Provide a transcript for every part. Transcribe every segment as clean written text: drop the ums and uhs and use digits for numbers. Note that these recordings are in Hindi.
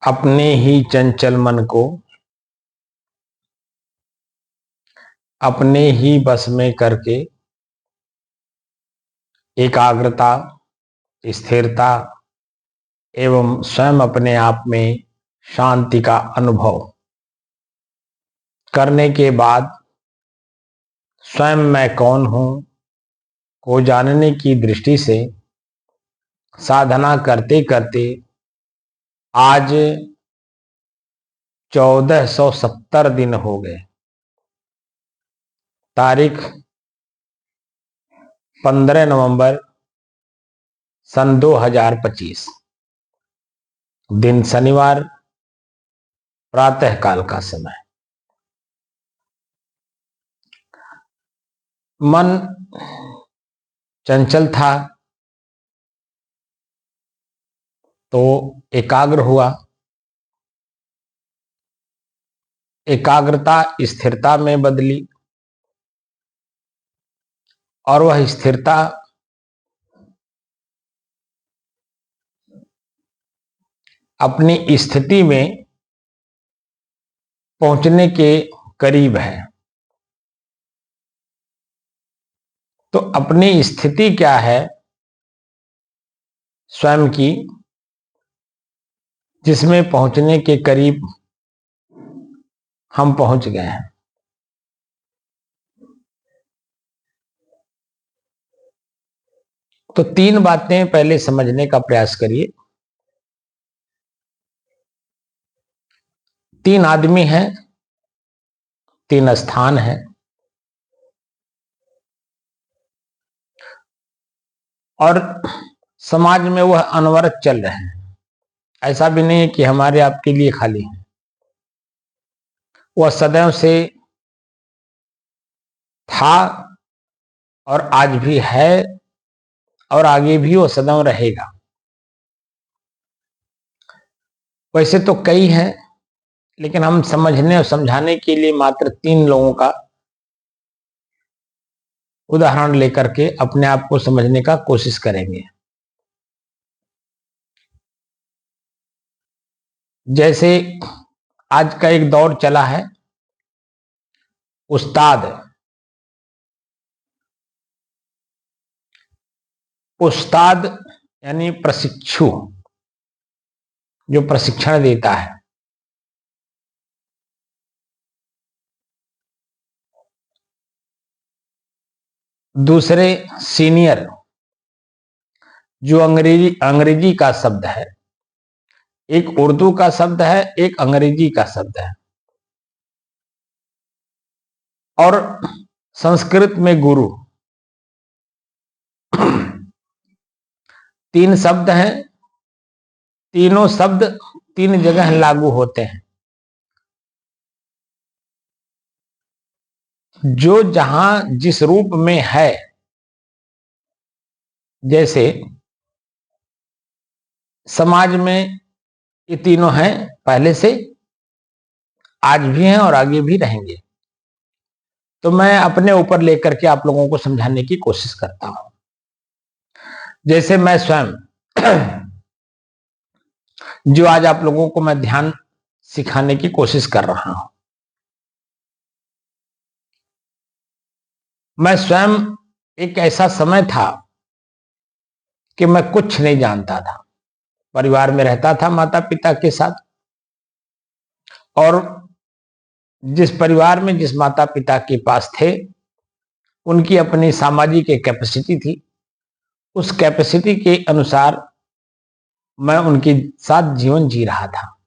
अपने ही चंचल मन को अपने ही बस में करके एकाग्रता, स्थिरता एवं स्वयं अपने आप में शांति का अनुभव करने के बाद स्वयं मैं कौन हूं को जानने की दृष्टि से साधना करते करते आज 1470 दिन हो गए। तारीख 15 नवंबर सन 2025, दिन शनिवार, प्रातः काल का समय। मन चंचल था तो एकाग्र हुआ, एकाग्रता स्थिरता में बदली और वह स्थिरता अपनी स्थिति में पहुंचने के करीब है। तो अपनी स्थिति क्या है स्वयं की, जिसमें पहुंचने के करीब हम पहुंच गए हैं। तो 3 बातें पहले समझने का प्रयास करिए। 3 आदमी हैं, 3 स्थान हैं और समाज में वह अनवरत चल रहे हैं। ऐसा भी नहीं है कि हमारे आपके लिए खाली है, वह सदैव से था और आज भी है और आगे भी वो सदैव रहेगा। वैसे तो कई हैं, लेकिन हम समझने और समझाने के लिए मात्र 3 लोगों का उदाहरण लेकर के अपने आप को समझने का कोशिश करेंगे। जैसे आज का एक दौर चला है, उस्ताद यानी प्रशिक्षु, जो प्रशिक्षण देता है। दूसरे सीनियर, जो अंग्रेजी का शब्द है, एक उर्दू का शब्द है, एक अंग्रेजी का शब्द है। और संस्कृत में गुरु। 3 शब्द हैं, तीनों शब्द 3 जगह लागू होते हैं। जो जहां जिस रूप में है, जैसे समाज में ये तीनों हैं पहले से, आज भी हैं और आगे भी रहेंगे। तो मैं अपने ऊपर लेकर के आप लोगों को समझाने की कोशिश करता हूं। जैसे मैं स्वयं जो आज आप लोगों को मैं ध्यान सिखाने की कोशिश कर रहा हूं, मैं स्वयं एक ऐसा समय था कि मैं कुछ नहीं जानता था। परिवार में रहता था माता पिता के साथ, और जिस परिवार में जिस माता पिता के पास थे, उनकी अपनी सामाजिक एक कैपेसिटी थी। उस कैपेसिटी के अनुसार मैं उनके साथ जीवन जी रहा था।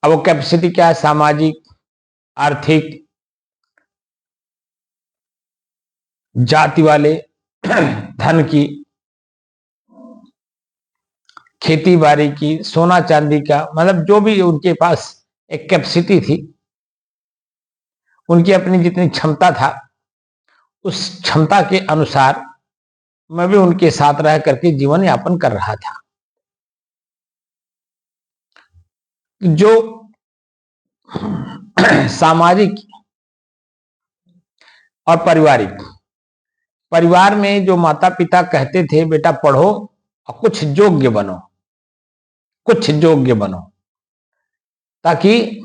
अब वो कैपेसिटी क्या है? सामाजिक, आर्थिक, जाति वाले, धन की, खेती बाड़ी की, सोना चांदी का, मतलब जो भी उनके पास एक कैपेसिटी थी, उनकी अपनी जितनी क्षमता था, उस क्षमता के अनुसार मैं भी उनके साथ रह करके जीवन यापन कर रहा था। जो सामाजिक और पारिवारिक, परिवार में जो माता पिता कहते थे बेटा पढ़ो और कुछ योग्य बनो, कुछ योग्य बनो, ताकि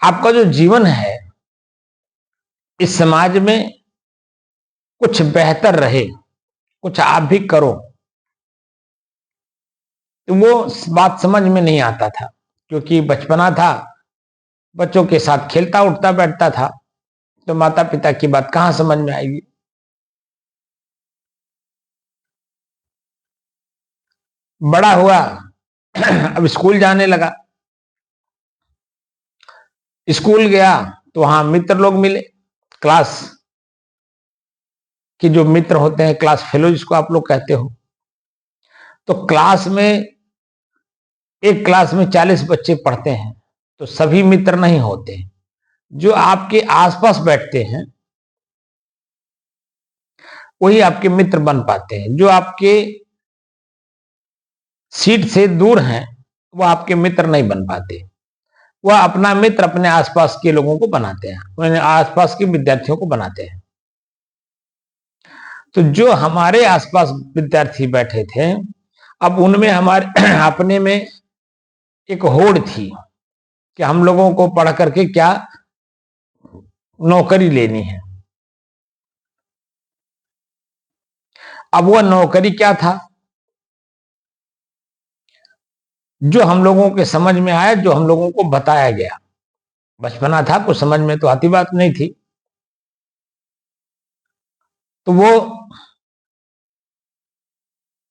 आपका जो जीवन है इस समाज में कुछ बेहतर रहे, कुछ आप भी करो। तो वो बात समझ में नहीं आता था, क्योंकि बचपना था, बच्चों के साथ खेलता उठता बैठता था, तो माता पिता की बात कहां समझ में आएगी। बड़ा हुआ अब स्कूल जाने लगा, स्कूल गया तो वहां मित्र लोग मिले, क्लास कि जो मित्र होते हैं, क्लास फेलो जिसको आप लोग कहते हो। तो क्लास में, एक क्लास में 40 बच्चे पढ़ते हैं, तो सभी मित्र नहीं होते। जो आपके आसपास बैठते हैं वही आपके मित्र बन पाते हैं। जो आपके सीट से दूर हैं वो आपके मित्र नहीं बन पाते। वह अपना मित्र अपने आसपास के लोगों को बनाते हैं, अपने आसपास के विद्यार्थियों को बनाते हैं। तो जो हमारे आसपास विद्यार्थी बैठे थे, अब उनमें हमारे अपने में एक होड़ थी कि हम लोगों को पढ़ करके क्या नौकरी लेनी है। अब वह नौकरी क्या था, जो हम लोगों के समझ में आया, जो हम लोगों को बताया गया। बचपना था, कुछ समझ में तो आती बात नहीं थी। तो वो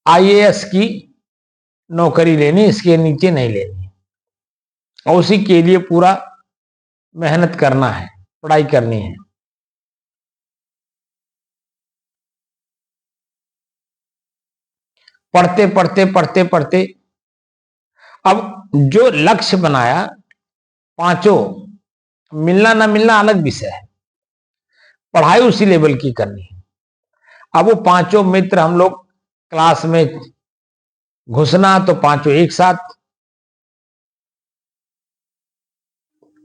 आईएएस की नौकरी लेनी, इसके नीचे नहीं लेनी, और उसी के लिए पूरा मेहनत करना है, पढ़ाई करनी है। पढ़ते पढ़ते पढ़ते पढ़ते अब जो लक्ष्य बनाया, पांचों, मिलना ना मिलना अलग विषय है, पढ़ाई उसी लेवल की करनी है। अब वो पांचों मित्र हम लोग क्लास में घुसना तो पांचों एक साथ,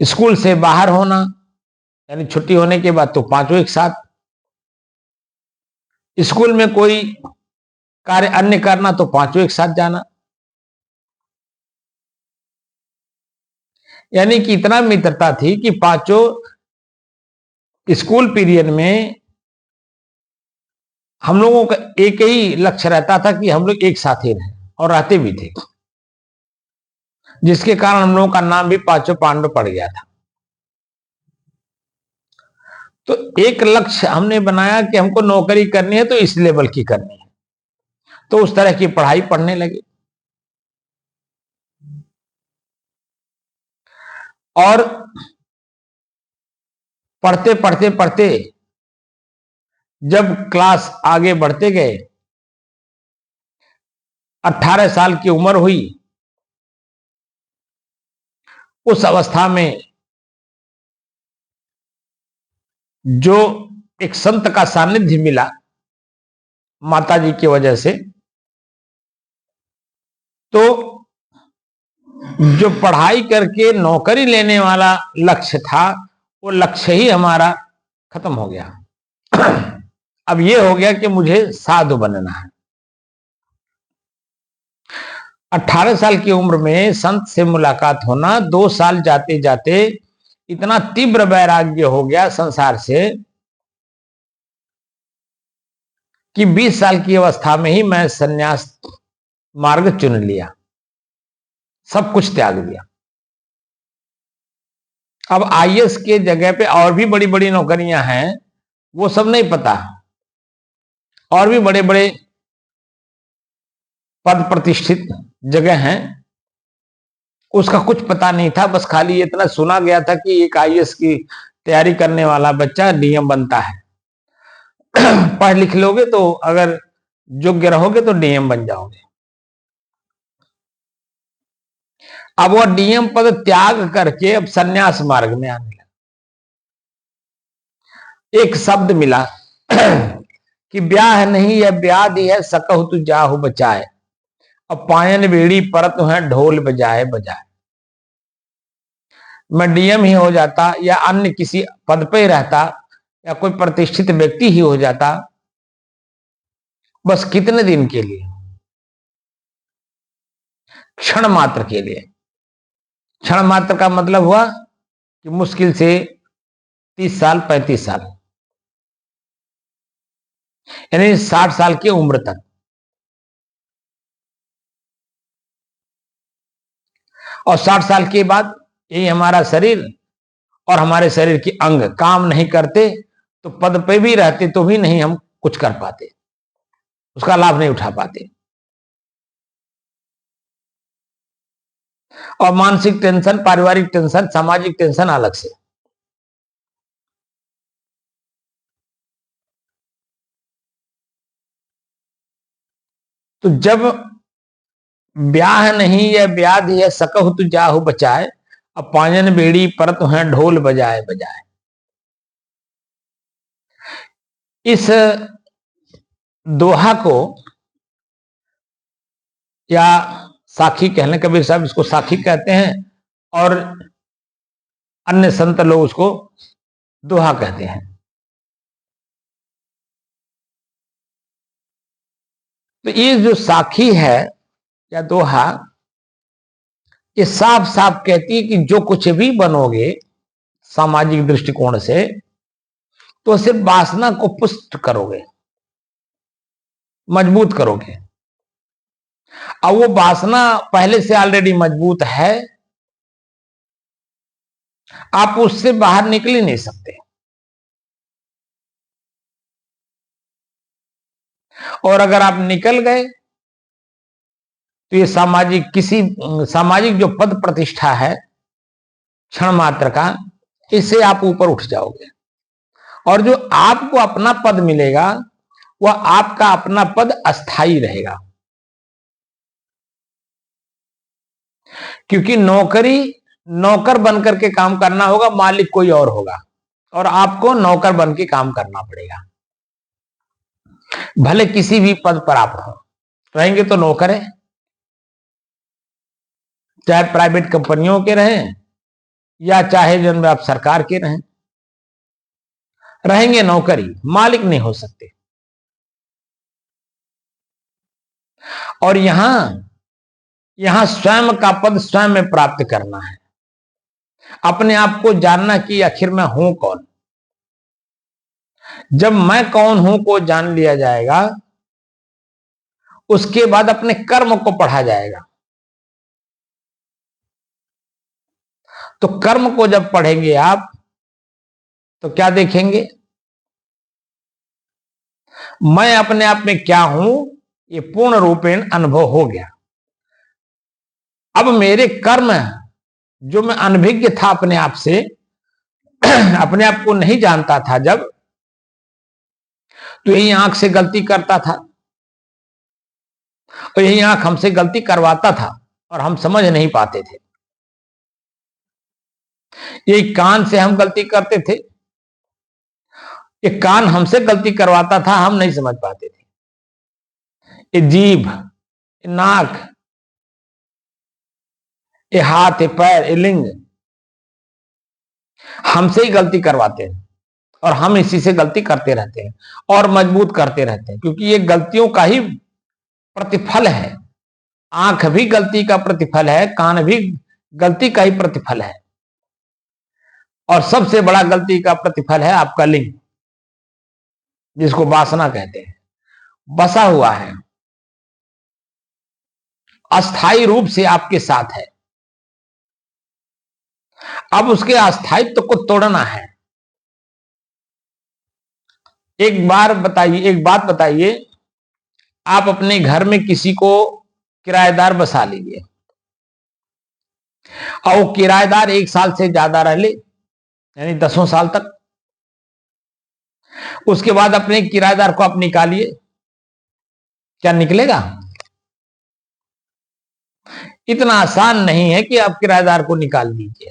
स्कूल से बाहर होना यानी छुट्टी होने के बाद तो पांचों एक साथ, स्कूल में कोई कार्य अन्य करना तो पांचों एक साथ जाना। यानी कि इतना मित्रता थी कि पांचों स्कूल पीरियड में हम लोगों का एक ही लक्ष्य रहता था कि हम लोग एक साथ ही रहें, और रहते भी थे, जिसके कारण हम लोगों का नाम भी पांचों पांडव पड़ गया था। तो एक लक्ष्य हमने बनाया कि हमको नौकरी करनी है तो इस लेवल की करनी है, तो उस तरह की पढ़ाई पढ़ने लगे। और पढ़ते पढ़ते पढ़ते जब क्लास आगे बढ़ते गए, 18 साल की उम्र हुई, उस अवस्था में जो एक संत का सानिध्य मिला माता जी की वजह से, तो जो पढ़ाई करके नौकरी लेने वाला लक्ष्य था, वो लक्ष्य ही हमारा खत्म हो गया। अब ये हो गया कि मुझे साधु बनना है। 18 साल की उम्र में संत से मुलाकात होना, 2 साल जाते जाते इतना तीव्र वैराग्य हो गया संसार से कि 20 साल की अवस्था में ही मैं सन्यास मार्ग चुन लिया, सब कुछ त्याग दिया। अब आईएएस के जगह पे और भी बड़ी बड़ी नौकरियां हैं, वो सब नहीं पता, और भी बड़े बड़े पद प्रतिष्ठित जगह हैं, उसका कुछ पता नहीं था। बस खाली इतना सुना गया था कि एक आईएएस की तैयारी करने वाला बच्चा डीएम बनता है। पढ़ लिख लोगे तो, अगर योग्य रहोगे तो डीएम बन जाओगे। अब वह डीएम पद त्याग करके अब सन्यास मार्ग में आने लगा। एक शब्द मिला कि ब्याह नहीं है ब्यादी है, सकहु तु जाहु बचाए, अब पायन बेड़ी परत है ढोल बजाए बजाए। मैं डीएम ही हो जाता या अन्य किसी पद पे ही रहता या कोई प्रतिष्ठित व्यक्ति ही हो जाता, बस कितने दिन के लिए, क्षण मात्र के लिए। क्षण मात्र का मतलब हुआ कि मुश्किल से 30 साल 35 साल, यानी 60 साल की उम्र तक। और 60 साल के बाद यही हमारा शरीर और हमारे शरीर के अंग काम नहीं करते, तो पद पे भी रहते तो भी नहीं हम कुछ कर पाते, उसका लाभ नहीं उठा पाते। और मानसिक टेंशन, पारिवारिक टेंशन, सामाजिक टेंशन अलग से। तो जब ब्याह नहीं या ब्याध या सकहु तु जाहु बचाए, अब पांजन बेड़ी परत है ढोल बजाए बजाए। इस दोहा को या साखी कहने, कबीर साहब इसको साखी कहते हैं और अन्य संत लोग उसको दोहा कहते हैं। तो ये जो साखी है या दोहा, ये साफ साफ कहती है कि जो कुछ भी बनोगे सामाजिक दृष्टिकोण से, तो सिर्फ वासना को पुष्ट करोगे, मजबूत करोगे। अब वो वासना पहले से ऑलरेडी मजबूत है, आप उससे बाहर निकल ही नहीं सकते। और अगर आप निकल गए तो ये सामाजिक जो पद प्रतिष्ठा है क्षण मात्र का, इससे आप ऊपर उठ जाओगे। और जो आपको अपना पद मिलेगा वह आपका अपना पद अस्थाई रहेगा, क्योंकि नौकर बनकर के काम करना होगा, मालिक कोई और होगा, और आपको नौकर बन के काम करना पड़ेगा। भले किसी भी पद पर आप रहेंगे तो नौकर है, चाहे प्राइवेट कंपनियों के रहें या चाहे जन आप सरकार के रहेंगे नौकरी, मालिक नहीं हो सकते। और यहां स्वयं का पद स्वयं में प्राप्त करना है, अपने आप को जानना कि आखिर मैं हूं कौन। जब मैं कौन हूं को जान लिया जाएगा, उसके बाद अपने कर्म को पढ़ा जाएगा। तो कर्म को जब पढ़ेंगे आप तो क्या देखेंगे, मैं अपने आप में क्या हूं ये पूर्ण रूपेण अनुभव हो गया। अब मेरे कर्म, जो मैं अनभिज्ञ था अपने आप से, अपने आप को नहीं जानता था जब, तो यही आंख से गलती करता था और यही आंख हमसे गलती करवाता था और हम समझ नहीं पाते थे। यही कान से हम गलती करते थे, ये कान हमसे गलती करवाता था, हम नहीं समझ पाते थे। ये जीभ, ये नाक, ये हाथ, ये पैर, ये लिंग हमसे ही गलती करवाते हैं और हम इसी से गलती करते रहते हैं और मजबूत करते रहते हैं, क्योंकि ये गलतियों का ही प्रतिफल है। आंख भी गलती का प्रतिफल है, कान भी गलती का ही प्रतिफल है, और सबसे बड़ा गलती का प्रतिफल है आपका लिंग, जिसको वासना कहते हैं, बसा हुआ है, अस्थाई रूप से आपके साथ है। अब उसके अस्थायित्व को तोड़ना है। एक बात बताइए, आप अपने घर में किसी को किराएदार बसा लीजिए और वो किराएदार 1 साल से ज्यादा रह ले, यानी 10 साल तक, उसके बाद अपने किराएदार को आप निकालिए, क्या निकलेगा? इतना आसान नहीं है कि आप किराएदार को निकाल दीजिए।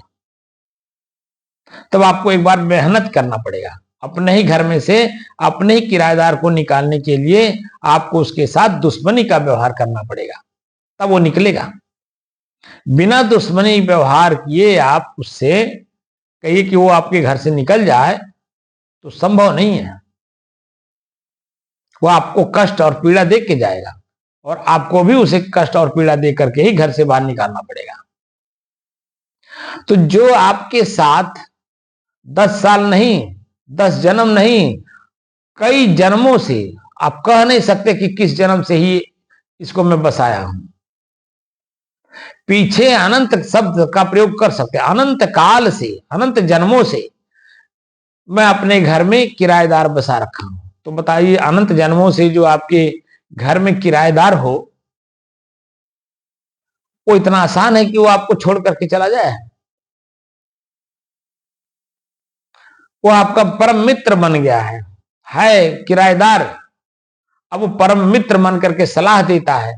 तब आपको एक बार मेहनत करना पड़ेगा, अपने ही घर में से अपने ही किराएदार को निकालने के लिए आपको उसके साथ दुश्मनी का व्यवहार करना पड़ेगा, तब वो निकलेगा। बिना दुश्मनी व्यवहार किए आप उससे कहिए कि वो आपके घर से निकल जाए तो संभव नहीं है। वो आपको कष्ट और पीड़ा दे के जाएगा और आपको भी उसे कष्ट और पीड़ा दे करके ही घर से बाहर निकालना पड़ेगा। तो जो आपके साथ 10 साल नहीं, 10 जन्म नहीं, कई जन्मों से, आप कह नहीं सकते कि किस जन्म से ही इसको मैं बसाया हूं। पीछे अनंत शब्द का प्रयोग कर सकते हैं। अनंत काल से, अनंत जन्मों से मैं अपने घर में किराएदार बसा रखा हूं। तो बताइए, अनंत जन्मों से जो आपके घर में किराएदार हो, वो इतना आसान है कि वो आपको छोड़ करके चला जाए? वो आपका परम मित्र बन गया है किराएदार। अब वो परम मित्र मन करके सलाह देता है,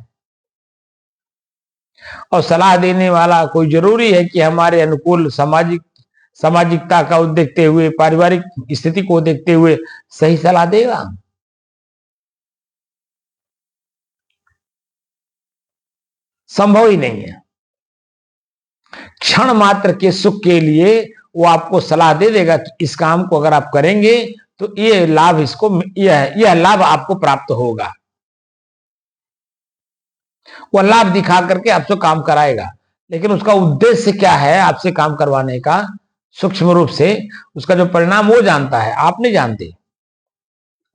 और सलाह देने वाला कोई जरूरी है कि हमारे अनुकूल सामाजिकता का देखते हुए, पारिवारिक स्थिति को देखते हुए सही सलाह देगा? संभव ही नहीं है। क्षण मात्र के सुख के लिए वो आपको सलाह दे देगा कि इस काम को अगर आप करेंगे तो ये लाभ, यह लाभ आपको प्राप्त होगा। वो लाभ दिखा करके आपसे काम कराएगा, लेकिन उसका उद्देश्य क्या है आपसे काम करवाने का, सूक्ष्म रूप से उसका जो परिणाम वो जानता है, आप नहीं जानते।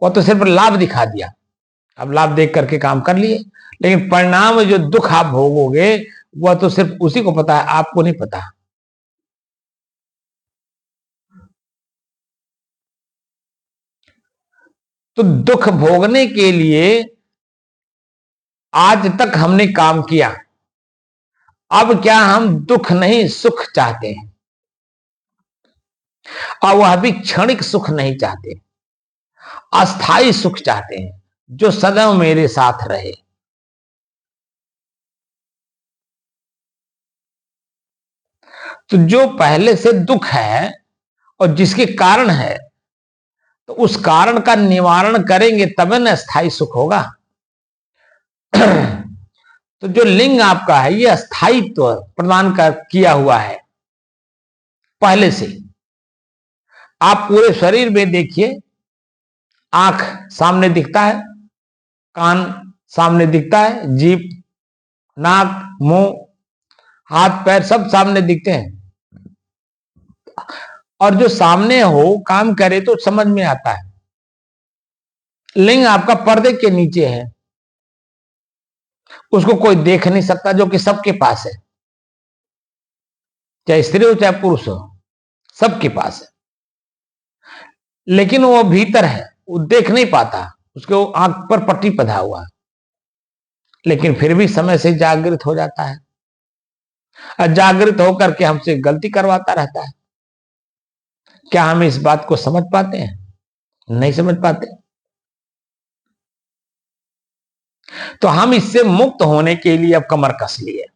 वो तो सिर्फ लाभ दिखा दिया, अब लाभ देख करके काम कर लिए, लेकिन परिणाम जो दुख आप भोगोगे वह तो सिर्फ उसी को पता है, आपको नहीं पता। तो दुख भोगने के लिए आज तक हमने काम किया, अब क्या हम दुख नहीं सुख चाहते हैं? और वह भी क्षणिक सुख नहीं चाहते, अस्थाई सुख चाहते हैं जो सदैव मेरे साथ रहे। तो जो पहले से दुख है और जिसके कारण है, तो उस कारण का निवारण करेंगे तब न स्थायी सुख होगा। तो जो लिंग आपका है ये स्थायित्व प्रदान किया हुआ है पहले से। आप पूरे शरीर में देखिए, आंख सामने दिखता है, कान सामने दिखता है, जीभ, नाक, मुंह, हाथ पैर सब सामने दिखते हैं। और जो सामने हो काम करे तो समझ में आता है। लिंग आपका पर्दे के नीचे है, उसको कोई देख नहीं सकता, जो कि सबके पास है, चाहे स्त्री हो चाहे पुरुष हो, सबके पास है। लेकिन वो भीतर है, वो देख नहीं पाता, उसके आंख पर पट्टी बंधा हुआ है, लेकिन फिर भी समय से जागृत हो जाता है, और जागृत होकर के हमसे गलती करवाता रहता है। क्या हम इस बात को समझ पाते हैं? नहीं समझ पाते। तो हम इससे मुक्त होने के लिए अब कमर कस लिए।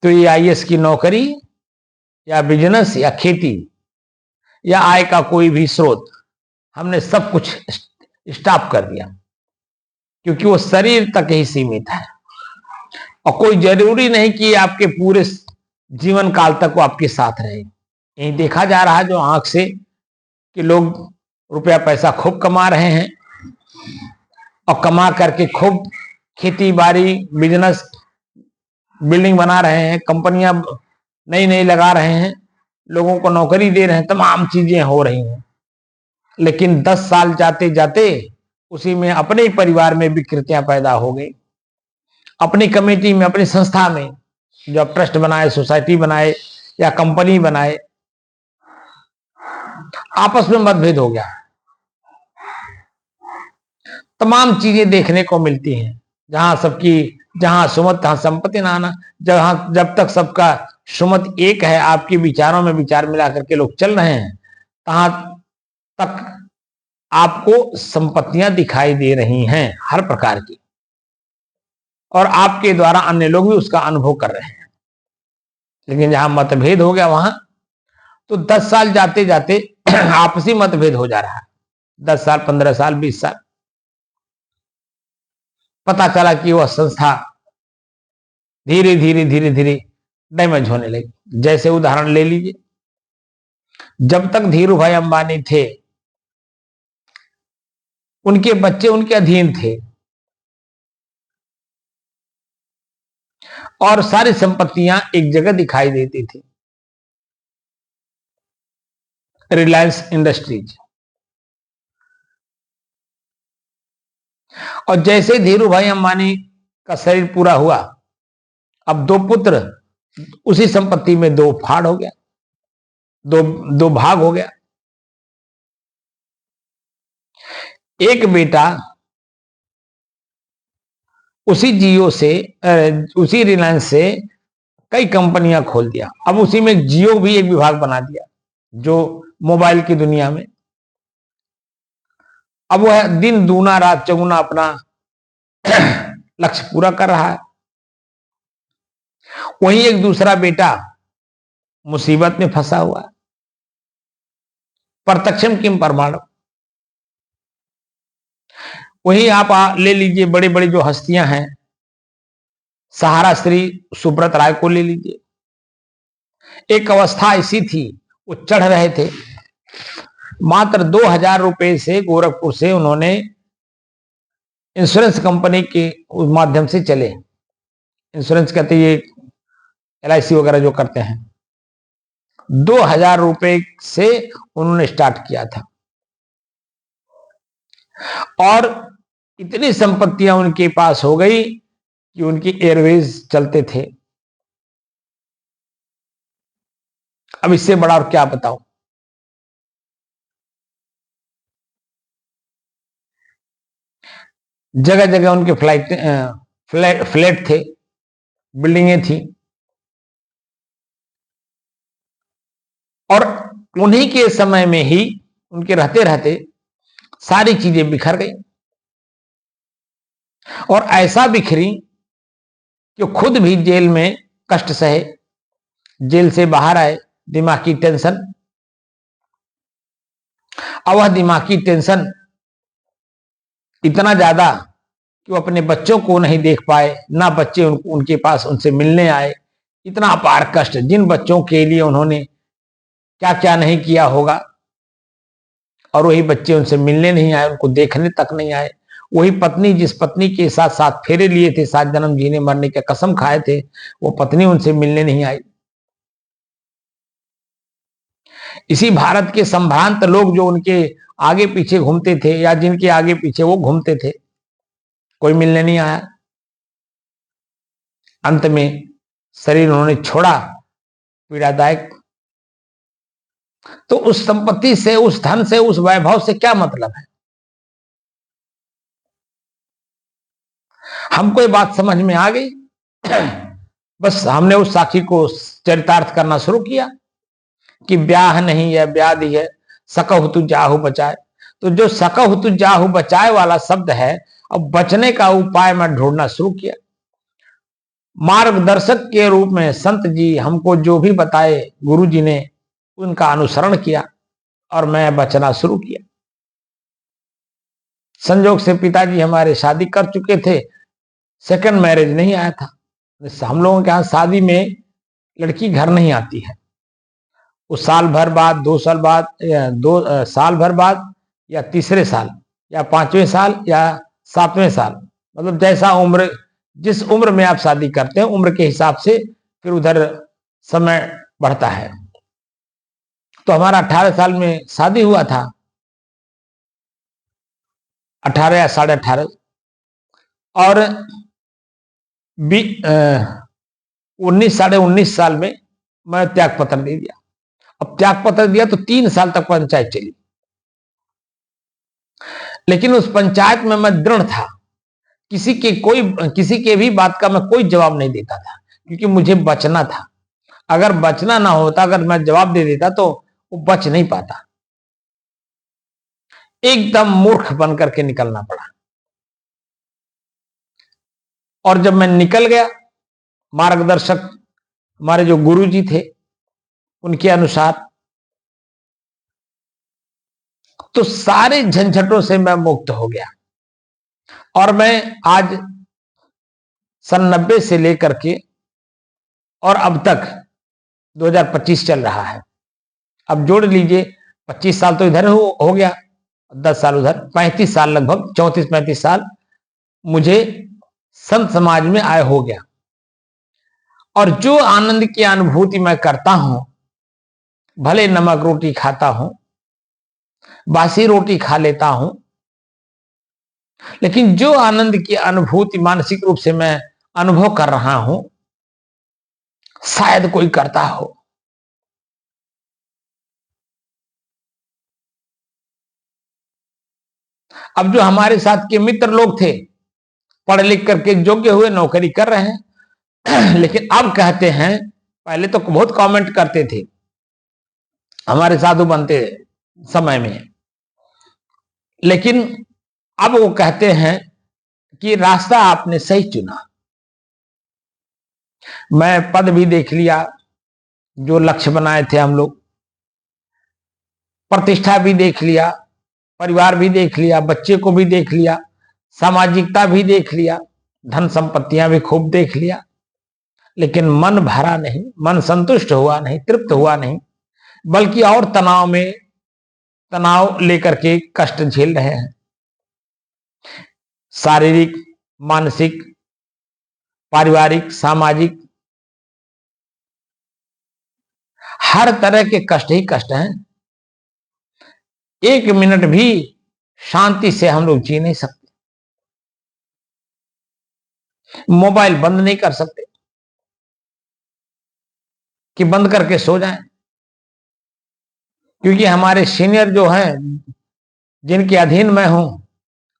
तो ये आईएएस की नौकरी या बिजनेस या खेती या आय का कोई भी स्रोत, हमने सब कुछ स्टॉप कर दिया, क्योंकि वो शरीर तक ही सीमित है, और कोई जरूरी नहीं कि आपके पूरे जीवन काल तक वो आपके साथ रहे। यही देखा जा रहा है जो आंख से कि लोग रुपया पैसा खूब कमा रहे हैं, और कमा करके खूब खेती बाड़ी, बिजनेस, बिल्डिंग बना रहे हैं, कंपनियां नई नई लगा रहे हैं, लोगों को नौकरी दे रहे हैं, तमाम चीजें हो रही हैं। लेकिन 10 साल जाते जाते उसी में अपने ही परिवार में विकृतियां पैदा हो गई। अपनी कमेटी में, अपनी संस्था में, जो आप ट्रस्ट बनाए, सोसाइटी बनाए या कंपनी बनाए, आपस में मतभेद हो गया। तमाम चीजें देखने को मिलती हैं, जहां सुमत तहां संपत्ति ना आना। जब तक सबका सुमत एक है, आपके विचारों में विचार मिला करके लोग चल रहे हैं, तहां तक आपको संपत्तियां दिखाई दे रही हैं हर प्रकार की, और आपके द्वारा अन्य लोग भी उसका अनुभव कर रहे हैं। लेकिन जहां मतभेद हो गया वहां तो 10 साल जाते जाते आपसी मतभेद हो जा रहा है। 10 साल, 15 साल, 20 साल, पता चला कि वह संस्था धीरे धीरे धीरे धीरे डैमेज होने लगी। जैसे उदाहरण ले लीजिए, जब तक धीरू भाई अंबानी थे, उनके बच्चे उनके अधीन थे और सारी संपत्तियां एक जगह दिखाई देती थी, रिलायंस इंडस्ट्रीज। और जैसे धीरू भाई अंबानी का शरीर पूरा हुआ, अब दो पुत्र, उसी संपत्ति में दो फाड़ हो गया, दो भाग हो गया। एक बेटा उसी जियो से, उसी रिलायंस से कई कंपनियां खोल दिया। अब उसी में जियो भी एक विभाग बना दिया, जो मोबाइल की दुनिया में। अब वह दिन दूना रात चौगुना अपना लक्ष्य पूरा कर रहा है। वहीं एक दूसरा बेटा मुसीबत में फंसा हुआ है, प्रत्यक्षम किम परमाणु। वहीं आप ले लीजिए बड़े बड़े जो हस्तियां हैं, सहारा श्री सुब्रत राय को ले लीजिए। एक अवस्था ऐसी थी, वो चढ़ रहे थे, मात्र 2000 रुपए से गोरखपुर से उन्होंने इंश्योरेंस कंपनी के माध्यम से चले। इंश्योरेंस कहते ये LIC वगैरह जो करते हैं, 2000 रुपए से उन्होंने स्टार्ट किया था और इतनी संपत्तियां उनके पास हो गई कि उनकी एयरवेज चलते थे। अब इससे बड़ा और क्या बताऊं। जगह जगह उनके फ्लैट थे, बिल्डिंगें थी, और उन्हीं के समय में ही उनके रहते रहते सारी चीजें बिखर गई, और ऐसा बिखरी कि खुद भी जेल में कष्ट सहे, जेल से बाहर आए, दिमागी टेंशन। अब वह दिमागी टेंशन इतना ज्यादा कि वो अपने बच्चों को नहीं देख पाए, ना बच्चे उनके पास उनसे मिलने आए। इतना अपार कष्ट, जिन बच्चों के लिए उन्होंने क्या क्या नहीं किया होगा, और वही बच्चे उनसे मिलने नहीं आए, उनको देखने तक नहीं आए। वही पत्नी, जिस पत्नी के साथ 7 फेरे लिए थे, 7 जन्म जीने मरने के कसम खाए थे, वो पत्नी उनसे मिलने नहीं आई। इसी भारत के संभ्रांत लोग जो उनके आगे पीछे घूमते थे, या जिनके आगे पीछे वो घूमते थे, कोई मिलने नहीं आया। अंत में शरीर उन्होंने छोड़ा, पीड़ादायक। तो उस संपत्ति से, उस धन से, उस वैभव से क्या मतलब है। हमको ये बात समझ में आ गई। बस हमने उस साखी को चरितार्थ करना शुरू किया कि ब्याह नहीं है, ब्याधि है, सकहु तु जाहु बचाए। तो जो सकहु तु जाहु बचाए वाला शब्द है, अब बचने का उपाय मैं ढूंढना शुरू किया। मार्गदर्शक के रूप में संत जी हमको जो भी बताए, गुरु जी ने उनका अनुसरण किया और मैं बचना शुरू किया। संजोग से पिताजी हमारे शादी कर चुके थे, सेकंड मैरिज नहीं आया था। हम लोगों के यहाँ शादी में लड़की घर नहीं आती है, उस साल भर बाद, 2 साल बाद, या 2 साल भर बाद, या तीसरे साल, या 5वें साल, या 7वें साल, मतलब जैसा उम्र, जिस उम्र में आप शादी करते हैं, उम्र के हिसाब से फिर उधर समय बढ़ता है। तो हमारा 18 साल में शादी हुआ था, 18 या 18.5, और 19 साढ़े 19 साल में मैं त्याग पत्र दे दिया। अब त्याग पत्र दिया तो 3 साल तक पंचायत चली, लेकिन उस पंचायत में मैं दृढ़ था। किसी के भी बात का मैं कोई जवाब नहीं देता था, क्योंकि मुझे बचना था। अगर बचना ना होता, अगर मैं जवाब दे देता तो वो बच नहीं पाता। एकदम मूर्ख बन करके निकलना पड़ा। और जब मैं निकल गया, मार्गदर्शक हमारे जो गुरु जी थे उनके अनुसार, तो सारे झंझटों से मैं मुक्त हो गया। और मैं आज सन 90 से लेकर के और अब तक 2025 चल रहा है। अब जोड़ लीजिए, 25 साल तो इधर हो गया, 10 साल उधर, 35 साल, लगभग 34-35 साल मुझे संत समाज में आए हो गया। और जो आनंद की अनुभूति मैं करता हूं, भले नमक रोटी खाता हूं, बासी रोटी खा लेता हूं, लेकिन जो आनंद की अनुभूति मानसिक रूप से मैं अनुभव कर रहा हूं, शायद कोई करता हो। अब जो हमारे साथ के मित्र लोग थे, पढ़ लिख करके योग्य हुए, नौकरी कर रहे हैं, लेकिन अब कहते हैं, पहले तो बहुत कमेंट करते थे हमारे साधु बनते समय में, लेकिन अब वो कहते हैं कि रास्ता आपने सही चुना। मैं पद भी देख लिया, जो लक्ष्य बनाए थे हम लोग, प्रतिष्ठा भी देख लिया, परिवार भी देख लिया, बच्चे को भी देख लिया, सामाजिकता भी देख लिया, धन संपत्तियां भी खूब देख लिया, लेकिन मन भरा नहीं, मन संतुष्ट हुआ नहीं, तृप्त हुआ नहीं, बल्कि और तनाव लेकर के कष्ट झेल रहे हैं। शारीरिक, मानसिक, पारिवारिक, सामाजिक, हर तरह के कष्ट ही कष्ट हैं। एक मिनट भी शांति से हम लोग जी नहीं सकते, मोबाइल बंद नहीं कर सकते कि बंद करके सो जाएं, क्योंकि हमारे सीनियर जो हैं, जिनके अधीन मैं हूं,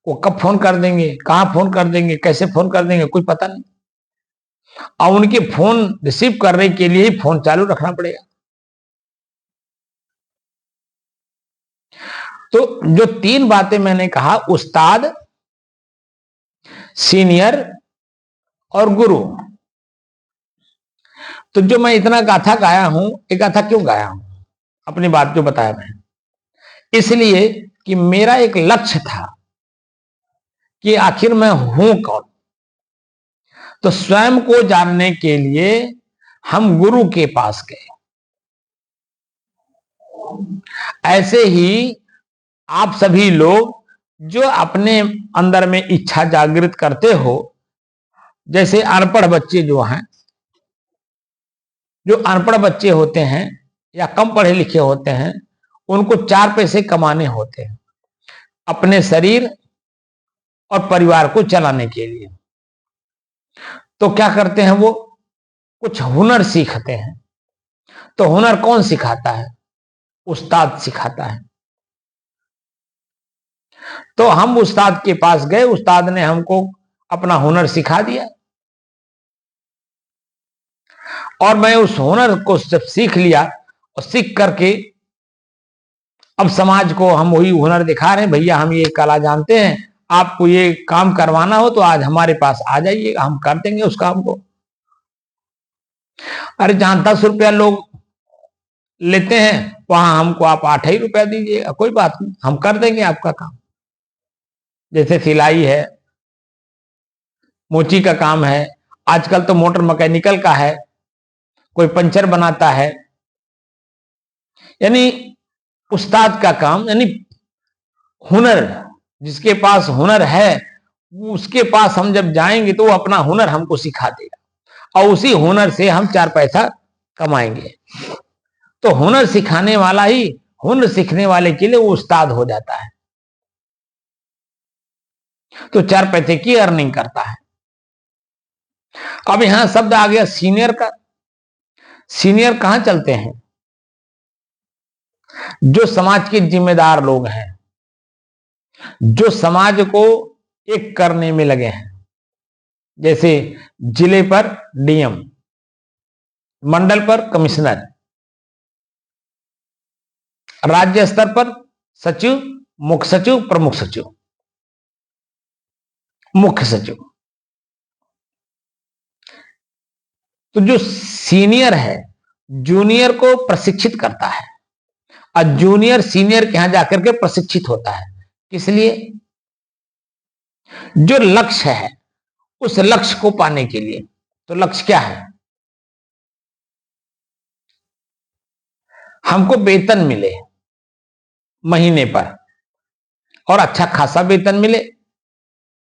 वो कब फोन कर देंगे, कहां फोन कर देंगे, कैसे फोन कर देंगे, कुछ पता नहीं। और उनके फोन रिसीव करने के लिए ही फोन चालू रखना पड़ेगा। तो जो 3 बातें मैंने कहा, उस्ताद, सीनियर और गुरु, तो जो मैं इतना गाथा गाया हूं, ये गाथा क्यों गाया हूं, अपनी बात जो बताया मैं, इसलिए कि मेरा एक लक्ष्य था कि आखिर मैं हूं कौन। तो स्वयं को जानने के लिए हम गुरु के पास गए। ऐसे ही आप सभी लोग जो अपने अंदर में इच्छा जागृत करते हो, जैसे अनपढ़ बच्चे जो हैं, जो अनपढ़ बच्चे होते हैं या कम पढ़े लिखे होते हैं, उनको 4 पैसे कमाने होते हैं अपने शरीर और परिवार को चलाने के लिए। तो क्या करते हैं, वो कुछ हुनर सीखते हैं। तो हुनर कौन सिखाता है? उस्ताद सिखाता है। तो हम उस्ताद के पास गए, उस्ताद ने हमको अपना हुनर सिखा दिया, और मैं उस हुनर को जब सीख लिया, और सीख करके अब समाज को हम वही हुनर दिखा रहे हैं, भैया हम ये कला जानते हैं, आपको ये काम करवाना हो तो आज हमारे पास आ जाइएगा, हम कर देंगे उस काम को। अरे जहां 10 रुपया लोग लेते हैं, वहां हमको आप 8 ही रुपया दीजिएगा, कोई बात नहीं, हम कर देंगे आपका काम। जैसे सिलाई है, मोची का काम है, आजकल तो मोटर मैकेनिकल का है, कोई पंचर बनाता है, यानी उस्ताद का काम, यानी हुनर, जिसके पास हुनर है उसके पास हम जब जाएंगे तो वो अपना हुनर हमको सिखा देगा, और उसी हुनर से हम 4 पैसा कमाएंगे। तो हुनर सिखाने वाला ही हुनर सीखने वाले के लिए वो उस्ताद हो जाता है, तो 4 पैसे की अर्निंग करता है। अब यहां शब्द आ गया सीनियर का। सीनियर कहां चलते हैं? जो समाज के जिम्मेदार लोग हैं, जो समाज को एक करने में लगे हैं, जैसे जिले पर डीएम, मंडल पर कमिश्नर, राज्य स्तर पर सचिव, मुख्य सचिव, प्रमुख सचिव, मुख्य सचिव। तो जो सीनियर है, जूनियर को प्रशिक्षित करता है, और जूनियर सीनियर के यहां जाकर के प्रशिक्षित होता है। किस लिए? जो लक्ष्य है, उस लक्ष्य को पाने के लिए। तो लक्ष्य क्या है? हमको वेतन मिले महीने पर और अच्छा खासा वेतन मिले,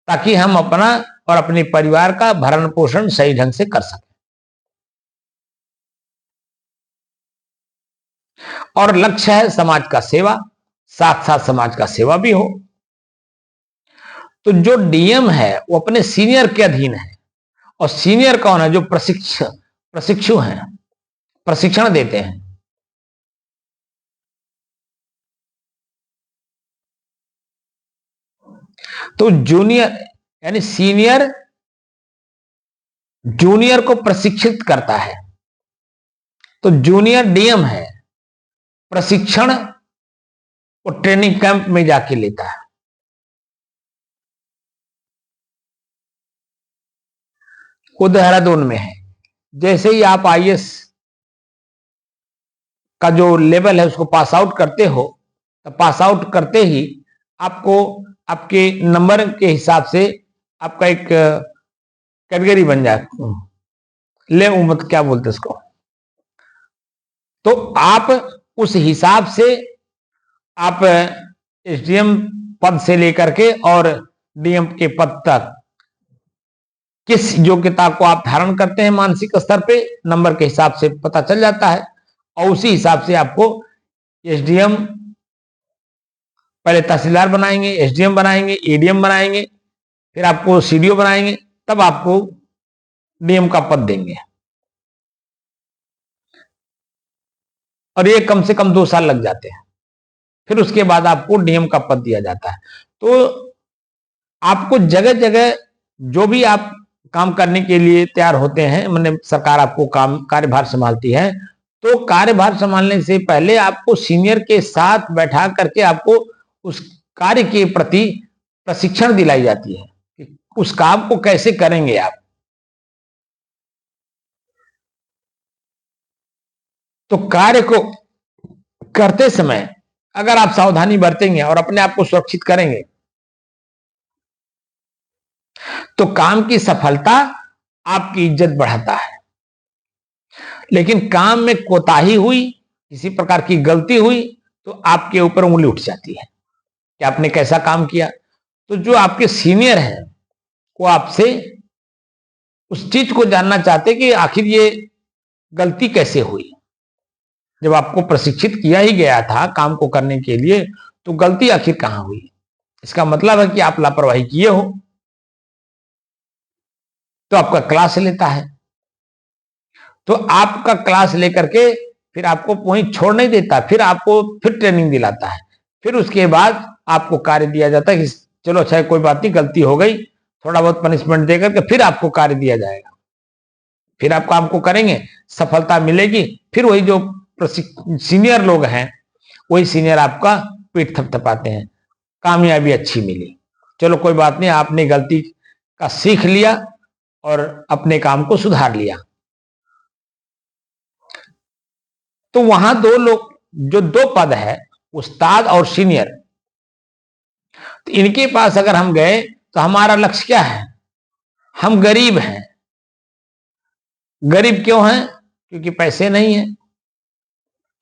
ताकि हम अपना और अपने परिवार का भरण पोषण सही ढंग से कर सकें। और लक्ष्य है समाज का सेवा, साथ साथ समाज का सेवा भी हो। तो जो डीएम है वो अपने सीनियर के अधीन है, और सीनियर कौन है? जो प्रशिक्षु हैं, प्रशिक्षण देते हैं। तो जूनियर यानी सीनियर जूनियर को प्रशिक्षित करता है, तो जूनियर डीएम है, प्रशिक्षण वो ट्रेनिंग कैंप में जाके लेता है। वो देहरादून में है। जैसे ही आप आईएएस का जो लेवल है उसको पास आउट करते हो, तो पास आउट करते ही आपको आपके नंबर के हिसाब से आपका एक कैटेगरी बन जाए, ले मत क्या बोलते उसको, तो आप उस हिसाब से आप एसडीएम पद से लेकर के और डीएम के पद तक किस योग्यता को आप धारण करते हैं मानसिक स्तर पे, नंबर के हिसाब से पता चल जाता है। और उसी हिसाब से आपको एसडीएम, पहले तहसीलदार बनाएंगे, एसडीएम बनाएंगे, एडीएम बनाएंगे, फिर आपको सीडीओ बनाएंगे, तब आपको डीएम का पद देंगे। और ये कम से कम 2 साल लग जाते हैं, फिर उसके बाद आपको डीएम का पद दिया जाता है। तो आपको जगह जगह जो भी आप काम करने के लिए तैयार होते हैं, मतलब सरकार आपको काम कार्यभार संभालती है, तो कार्यभार संभालने से पहले आपको सीनियर के साथ बैठा करके आपको उस कार्य के प्रति प्रशिक्षण दिलाई जाती है कि उस काम को कैसे करेंगे आप। तो कार्य को करते समय अगर आप सावधानी बरतेंगे और अपने आप को सुरक्षित करेंगे, तो काम की सफलता आपकी इज्जत बढ़ाता है। लेकिन काम में कोताही हुई, किसी प्रकार की गलती हुई, तो आपके ऊपर उंगली उठ जाती है कि आपने कैसा काम किया। तो जो आपके सीनियर हैं वो आपसे उस चीज को जानना चाहते कि आखिर ये गलती कैसे हुई। जब आपको प्रशिक्षित किया ही गया था काम को करने के लिए, तो गलती आखिर कहां हुई? इसका मतलब है कि आप लापरवाही किए हो। तो आपका क्लास लेता है, तो आपका क्लास लेकर के फिर आपको वहीं छोड़ नहीं देता, फिर आपको फिर ट्रेनिंग दिलाता है। फिर उसके बाद आपको कार्य दिया जाता है कि चलो अच्छा कोई बात नहीं, गलती हो गई, थोड़ा बहुत पनिशमेंट देकर के फिर आपको कार्य दिया जाएगा। फिर आप काम को करेंगे, सफलता मिलेगी, फिर वही जो सीनियर लोग हैं वही सीनियर आपका पीठ थपथपाते हैं, कामयाबी अच्छी मिली, चलो कोई बात नहीं, आपने गलती का सीख लिया और अपने काम को सुधार लिया। तो वहां 2 लोग, जो 2 पद है, उस्ताद और सीनियर, तो इनके पास अगर हम गए तो हमारा लक्ष्य क्या है? हम गरीब हैं। गरीब क्यों हैं? क्योंकि पैसे नहीं है,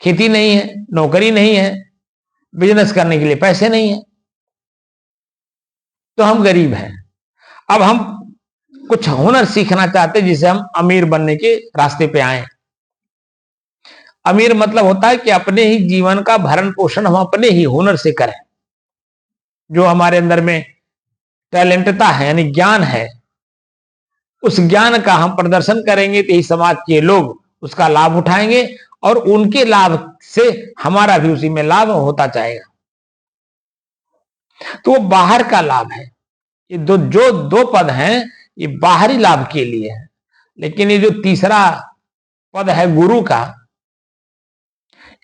खेती नहीं है, नौकरी नहीं है, बिजनेस करने के लिए पैसे नहीं है, तो हम गरीब हैं। अब हम कुछ हुनर सीखना चाहते हैं जिसे हम अमीर बनने के रास्ते पे आए। अमीर मतलब होता है कि अपने ही जीवन का भरण पोषण हम अपने ही हुनर से करें। जो हमारे अंदर में टैलेंटता है यानी ज्ञान है, उस ज्ञान का हम प्रदर्शन करेंगे तो ही समाज के लोग उसका लाभ उठाएंगे और उनके लाभ से हमारा भी उसी में लाभ होता जाएगा। तो वो बाहर का लाभ है। ये जो 2 पद हैं ये बाहरी लाभ के लिए है। लेकिन ये जो तीसरा पद है गुरु का,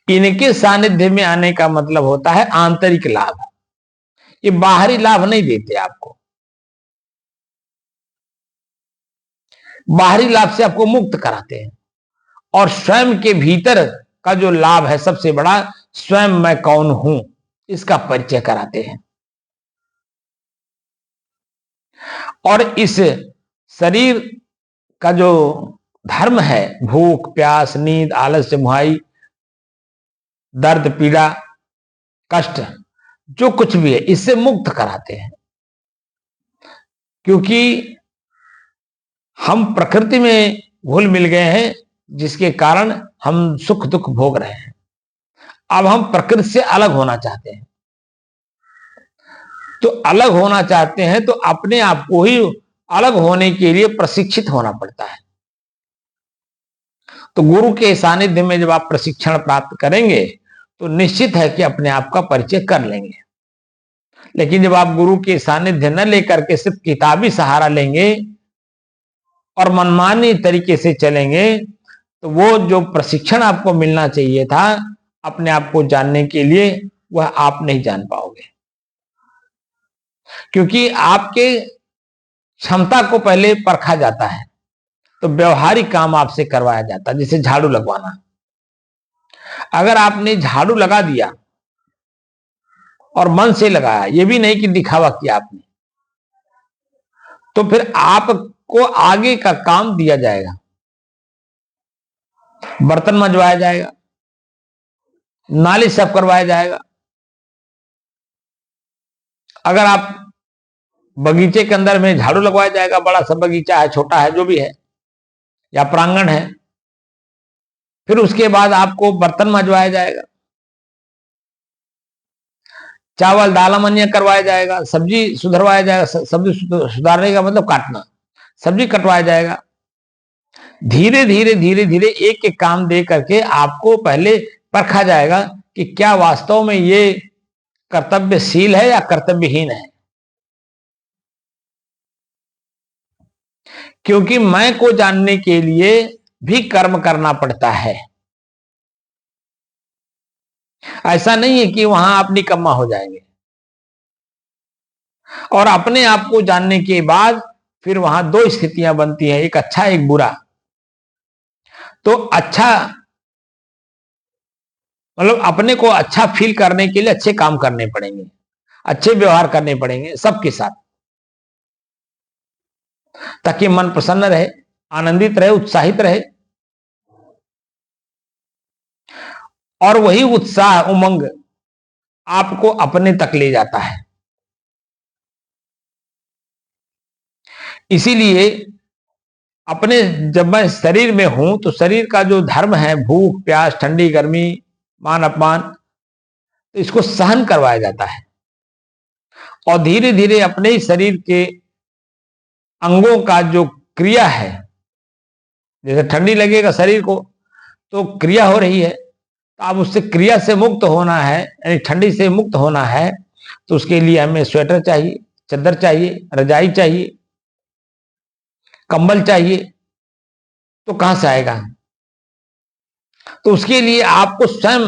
इनके सानिध्य में आने का मतलब होता है आंतरिक लाभ। ये बाहरी लाभ नहीं देते आपको, बाहरी लाभ से आपको मुक्त कराते हैं और स्वयं के भीतर का जो लाभ है सबसे बड़ा, स्वयं मैं कौन हूं, इसका परिचय कराते हैं। और इस शरीर का जो धर्म है, भूख प्यास नींद आलस्य मुहाई, दर्द, पीड़ा, कष्ट, जो कुछ भी है, इससे मुक्त कराते हैं। क्योंकि हम प्रकृति में घुल मिल गए हैं, जिसके कारण हम सुख दुख भोग रहे हैं। अब हम प्रकृति से अलग होना चाहते हैं। तो अलग होना चाहते हैं तो अपने आप को ही अलग होने के लिए प्रशिक्षित होना पड़ता है। तो गुरु के सानिध्य में जब आप प्रशिक्षण प्राप्त करेंगे तो निश्चित है कि अपने आप का परिचय कर लेंगे। लेकिन जब आप गुरु के सानिध्य न लेकर के सिर्फ किताबी सहारा लेंगे और मनमानी तरीके से चलेंगे तो वो जो प्रशिक्षण आपको मिलना चाहिए था अपने आप को जानने के लिए, वह आप नहीं जान पाओगे। क्योंकि आपके क्षमता को पहले परखा जाता है, तो व्यवहारिक काम आपसे करवाया जाता है, जैसे झाड़ू लगवाना। अगर आपने झाड़ू लगा दिया और मन से लगाया, ये भी नहीं कि दिखावा किया आपने, तो फिर आपको आगे का काम दिया जाएगा। बर्तन मंजवाया जाएगा, नाली साफ करवाया जाएगा। अगर आप बगीचे के अंदर में झाड़ू लगवाया जाएगा, बड़ा सा बगीचा है, छोटा है, जो भी है, या प्रांगण है, फिर उसके बाद आपको बर्तन मंजवाया जाएगा, चावल दाल मनिया करवाया जाएगा, सब्जी सुधरवाया जाएगा। सब्जी सुधारने का मतलब काटना, सब्जी कटवाया जाएगा। धीरे धीरे धीरे धीरे एक एक काम दे करके आपको पहले परखा जाएगा कि क्या वास्तव में ये कर्तव्यशील है या कर्तव्यहीन है। क्योंकि मैं को जानने के लिए भी कर्म करना पड़ता है। ऐसा नहीं है कि वहां आप निकम्मा हो जाएंगे। और अपने आप को जानने के बाद फिर वहां दो स्थितियां बनती हैं, एक अच्छा एक बुरा। तो अच्छा मतलब अपने को अच्छा फील करने के लिए अच्छे काम करने पड़ेंगे, अच्छे व्यवहार करने पड़ेंगे सबके साथ, ताकि मन प्रसन्न रहे, आनंदित रहे, उत्साहित रहे। और वही उत्साह उमंग आपको अपने तक ले जाता है। इसीलिए अपने जब मैं शरीर में हूं तो शरीर का जो धर्म है, भूख प्यास ठंडी गर्मी मान अपमान, तो इसको सहन करवाया जाता है। और धीरे धीरे अपने ही शरीर के अंगों का जो क्रिया है, जैसे ठंडी लगेगा शरीर को तो क्रिया हो रही है, तो अब उससे क्रिया से मुक्त होना है, यानी ठंडी से मुक्त होना है, तो उसके लिए हमें स्वेटर चाहिए, चादर चाहिए, रजाई चाहिए, कंबल चाहिए। तो कहां से आएगा? तो उसके लिए आपको स्वयं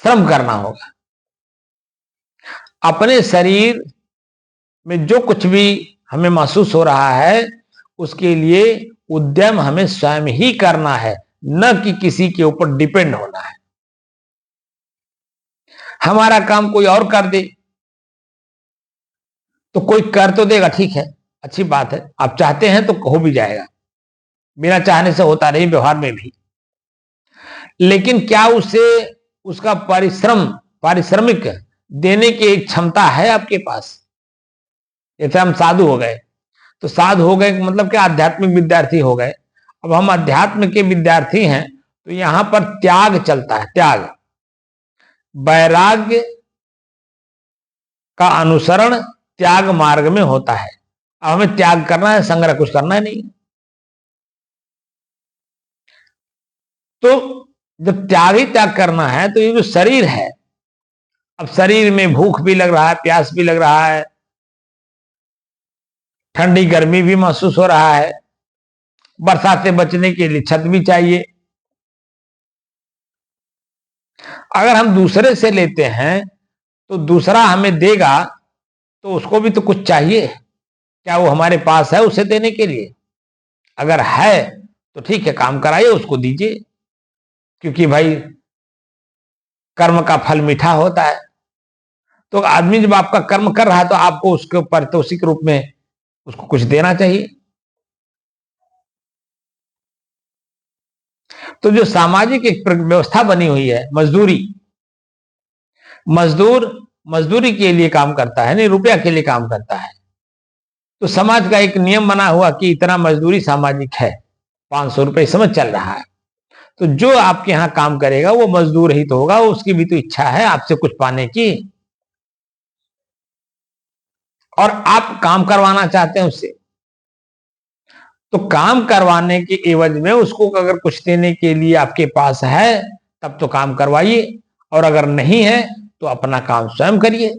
श्रम करना होगा। अपने शरीर में जो कुछ भी हमें महसूस हो रहा है उसके लिए उद्यम हमें स्वयं ही करना है, न कि किसी के ऊपर डिपेंड होना है। हमारा काम कोई और कर दे तो कोई कर तो देगा, ठीक है, अच्छी बात है, आप चाहते हैं तो हो भी जाएगा, बिना चाहने से होता नहीं व्यवहार में भी। लेकिन क्या उसे उसका पारिश्रमिक देने की क्षमता है आपके पास? जैसे हम साधु हो गए, तो साधु हो गए मतलब क्या, आध्यात्मिक विद्यार्थी हो गए। अब हम अध्यात्म के विद्यार्थी हैं तो यहां पर त्याग चलता है, त्याग वैराग्य का अनुसरण त्याग मार्ग में होता है। अब हमें त्याग करना है, संग्रह कुछ करना है नहीं। तो जब त्याग ही त्याग करना है तो ये जो शरीर है, अब शरीर में भूख भी लग रहा है, प्यास भी लग रहा है, ठंडी गर्मी भी महसूस हो रहा है, बरसात से बचने के लिए छत भी चाहिए। अगर हम दूसरे से लेते हैं तो दूसरा हमें देगा तो उसको भी तो कुछ चाहिए। क्या वो हमारे पास है उसे देने के लिए? अगर है तो ठीक है, काम कराइए, उसको दीजिए। क्योंकि भाई कर्म का फल मीठा होता है। तो आदमी जब आपका कर्म कर रहा है तो आपको उसके पारितोषिक रूप में उसको कुछ देना चाहिए। तो जो सामाजिक एक व्यवस्था बनी हुई है, मजदूरी, मजदूर मजदूरी के लिए काम करता है, नहीं रुपया के लिए काम करता है। तो समाज का एक नियम बना हुआ कि इतना मजदूरी सामाजिक है, 500 रुपये समझ चल रहा है। तो जो आपके यहां काम करेगा वो मजदूर ही तो होगा, उसकी भी तो इच्छा है आपसे कुछ पाने की, और आप काम करवाना चाहते हैं उससे। तो काम करवाने के एवज में उसको अगर कुछ देने के लिए आपके पास है तब तो काम करवाइए, और अगर नहीं है तो अपना काम स्वयं करिए।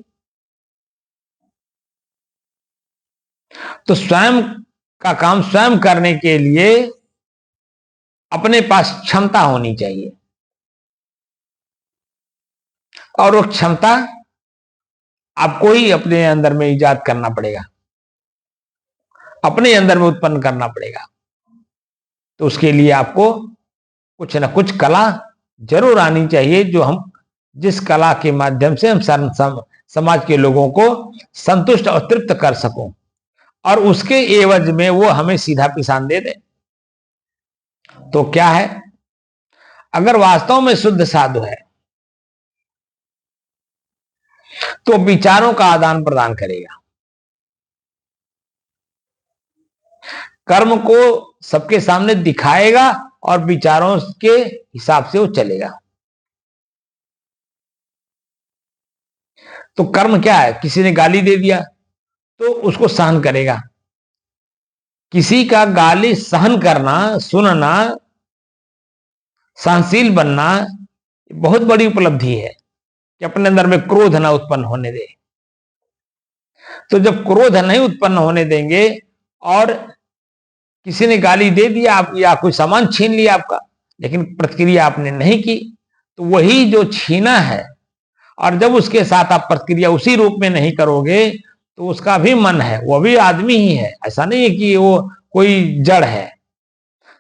तो स्वयं का काम स्वयं करने के लिए अपने पास क्षमता होनी चाहिए, और वो क्षमता आपको ही अपने अंदर में इजाद करना पड़ेगा, अपने अंदर में उत्पन्न करना पड़ेगा। तो उसके लिए आपको कुछ ना कुछ कला जरूर आनी चाहिए, जो हम जिस कला के माध्यम से हम समाज के लोगों को संतुष्ट और तृप्त कर सको, और उसके एवज में वो हमें सीधा पिसान दे दे। तो क्या है, अगर वास्तव में शुद्ध साधु है तो विचारों का आदान प्रदान करेगा, कर्म को सबके सामने दिखाएगा और विचारों के हिसाब से वो चलेगा। तो कर्म क्या है, किसी ने गाली दे दिया तो उसको सहन करेगा। किसी का गाली सहन करना, सुनना, सहनशील बनना बहुत बड़ी उपलब्धि है कि अपने अंदर में क्रोध ना उत्पन्न होने दे। तो जब क्रोध नहीं उत्पन्न होने देंगे और किसी ने गाली दे दिया आप या कोई सामान छीन लिया आपका, लेकिन प्रतिक्रिया आपने नहीं की, तो वही जो छीना है, और जब उसके साथ आप प्रतिक्रिया उसी रूप में नहीं करोगे तो उसका भी मन है, वो भी आदमी ही है, ऐसा नहीं है कि वो कोई जड़ है।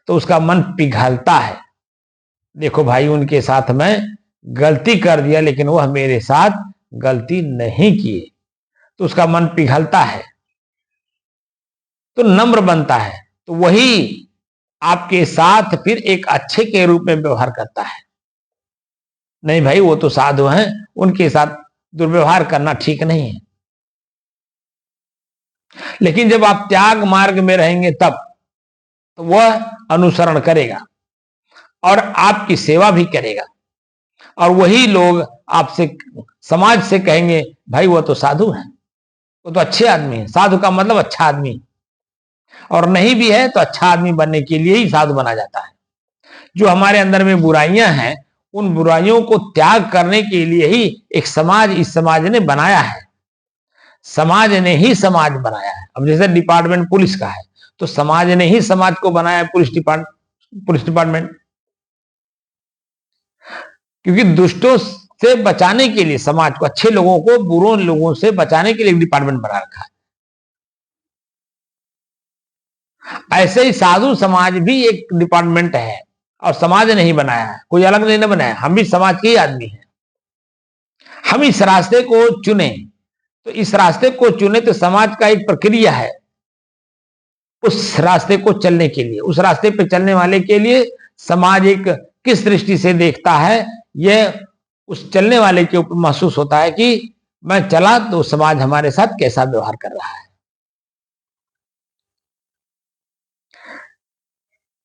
तो उसका मन पिघलता है, देखो भाई उनके साथ मैं गलती कर दिया लेकिन वह मेरे साथ गलती नहीं किए, तो उसका मन पिघलता है, तो नम्र बनता है। तो वही आपके साथ फिर एक अच्छे के रूप में व्यवहार करता है। नहीं भाई वो तो साधु हैं, उनके साथ दुर्व्यवहार करना ठीक नहीं है। लेकिन जब आप त्याग मार्ग में रहेंगे तब तो वह अनुसरण करेगा और आपकी सेवा भी करेगा, और वही लोग आपसे समाज से कहेंगे भाई वो तो साधु है, वो तो अच्छे आदमी है। साधु का मतलब अच्छा आदमी, और नहीं भी है तो अच्छा आदमी बनने के लिए ही साधु बना जाता है। जो हमारे अंदर में बुराइयां हैं उन बुराइयों को त्याग करने के लिए ही एक समाज इस समाज ने बनाया है, समाज ने ही समाज बनाया है। अब जैसे डिपार्टमेंट पुलिस का है तो समाज ने ही समाज को बनाया है, पुलिस डिपार्टमेंट, क्योंकि दुष्टों से बचाने के लिए, समाज को, अच्छे लोगों को बुरों लोगों से बचाने के लिए डिपार्टमेंट बना रखा है। ऐसे ही साधु समाज भी एक डिपार्टमेंट है और समाज नहीं बनाया है, कोई अलग नहीं बनाया, हम भी समाज के ही आदमी हैं। हम इस रास्ते को चुने, तो इस रास्ते को चुने तो समाज का एक प्रक्रिया है उस रास्ते को चलने के लिए, उस रास्ते पे चलने वाले के लिए समाज एक किस दृष्टि से देखता है, यह उस चलने वाले के ऊपर महसूस होता है कि मैं चला तो समाज हमारे साथ कैसा व्यवहार कर रहा है।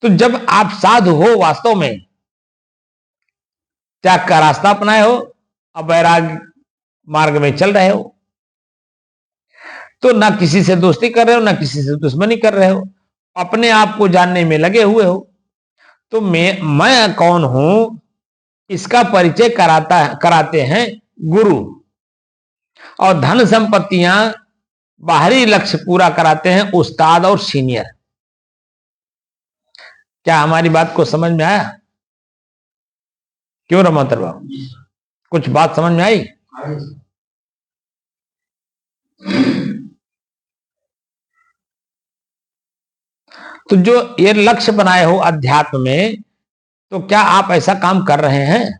तो जब आप साधु हो, वास्तव में त्याग का रास्ता अपनाए हो, अब वैराग मार्ग में चल रहे हो, तो ना किसी से दोस्ती कर रहे हो ना किसी से दुश्मनी कर रहे हो, अपने आप को जानने में लगे हुए हो। तो मैं कौन हूं इसका परिचय कराते हैं गुरु, और धन संपत्तियां बाहरी लक्ष्य पूरा कराते हैं उस्ताद और सीनियर। क्या हमारी बात को समझ में आया? क्यों रमोतर बाबू, कुछ बात समझ में आई? तो जो ये लक्ष्य बनाए हो अध्यात्म में, तो क्या आप ऐसा काम कर रहे हैं?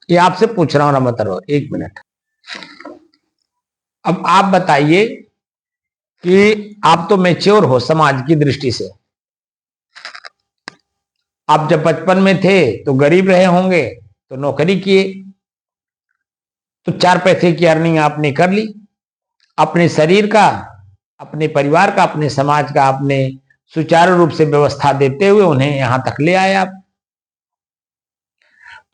ये आपसे पूछ रहा हूं रमोतर बाबू, एक मिनट। अब आप बताइए कि आप तो मैच्योर हो समाज की दृष्टि से, आप जब बचपन में थे तो गरीब रहे होंगे, तो नौकरी किए, तो 4 पैसे की अर्निंग आपने कर ली, अपने शरीर का, अपने परिवार का, अपने समाज का आपने सुचारू रूप से व्यवस्था देते हुए उन्हें यहां तक ले आए आप।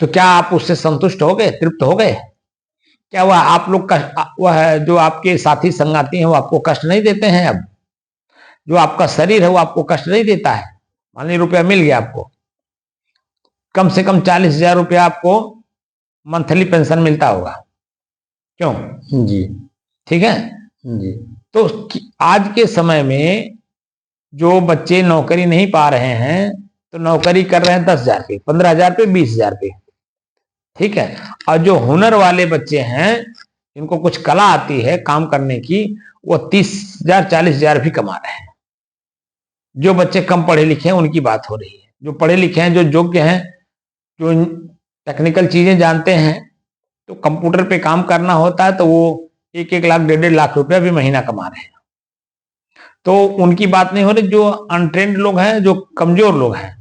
तो क्या आप उससे संतुष्ट हो गए, तृप्त हो गए? क्या वह आप लोग वह जो आपके साथी संगाती हैं वो आपको कष्ट नहीं देते हैं? अब जो आपका शरीर है वो आपको कष्ट नहीं देता है? मान लीजिए रुपया मिल गया आपको, कम से कम 40,000 रुपया आपको मंथली पेंशन मिलता होगा, क्यों जी? ठीक है जी। तो आज के समय में जो बच्चे नौकरी नहीं पा रहे हैं, तो नौकरी कर रहे हैं 10,000 पे, 15,000 पे, 20,000 पे, ठीक है। और जो हुनर वाले बच्चे हैं, इनको कुछ कला आती है काम करने की, वो 30,000 40,000 भी कमा रहे हैं। जो बच्चे कम पढ़े लिखे हैं उनकी बात हो रही है। जो पढ़े लिखे हैं, जो योग्य हैं, जो टेक्निकल चीजें जानते हैं, तो कंप्यूटर पे काम करना होता है, तो वो 1-1 लाख 1.5 लाख रुपया भी महीना कमा रहे हैं। तो उनकी बात नहीं हो रही। जो अनट्रेंड लोग हैं, जो कमजोर लोग हैं,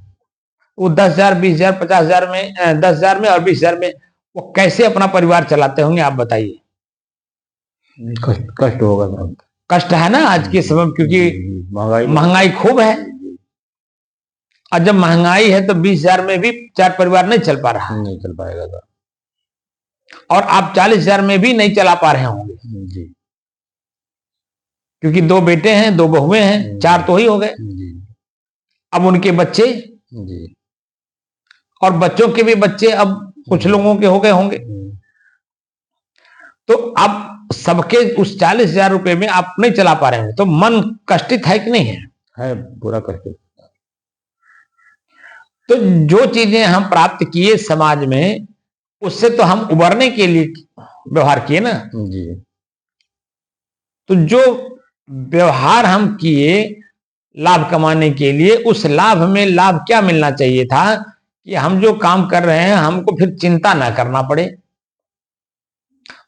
वो 10,000 20,000 50,000 में 10,000 में और 20,000 में वो कैसे अपना परिवार चलाते होंगे, आप बताइए। कष्ट होगा बहुत। कष्ट है ना आज के समय, क्योंकि महंगाई खूब है। और जब महंगाई है तो 20,000 में भी 4 परिवार नहीं चल पा रहा, नहीं चल पाएगा था। और आप 40,000 में भी नहीं चला पा रहे होंगे जी। क्योंकि 2 बेटे हैं, 2 बहुएं हैं, 4 तो ही हो गए। अब उनके बच्चे जी। और बच्चों के भी बच्चे अब कुछ लोगों के हो गए होंगे। तो अब सबके उस 40,000 रुपए में आप नहीं चला पा रहे हैं, तो मन कष्टित है कि नहीं है? है, पूरा कष्टित। तो जो चीजें हम प्राप्त किए समाज में, उससे तो हम उबरने के लिए व्यवहार किए ना जी। तो जो व्यवहार हम किए लाभ कमाने के लिए, उस लाभ में लाभ क्या मिलना चाहिए था कि हम जो काम कर रहे हैं हमको फिर चिंता ना करना पड़े।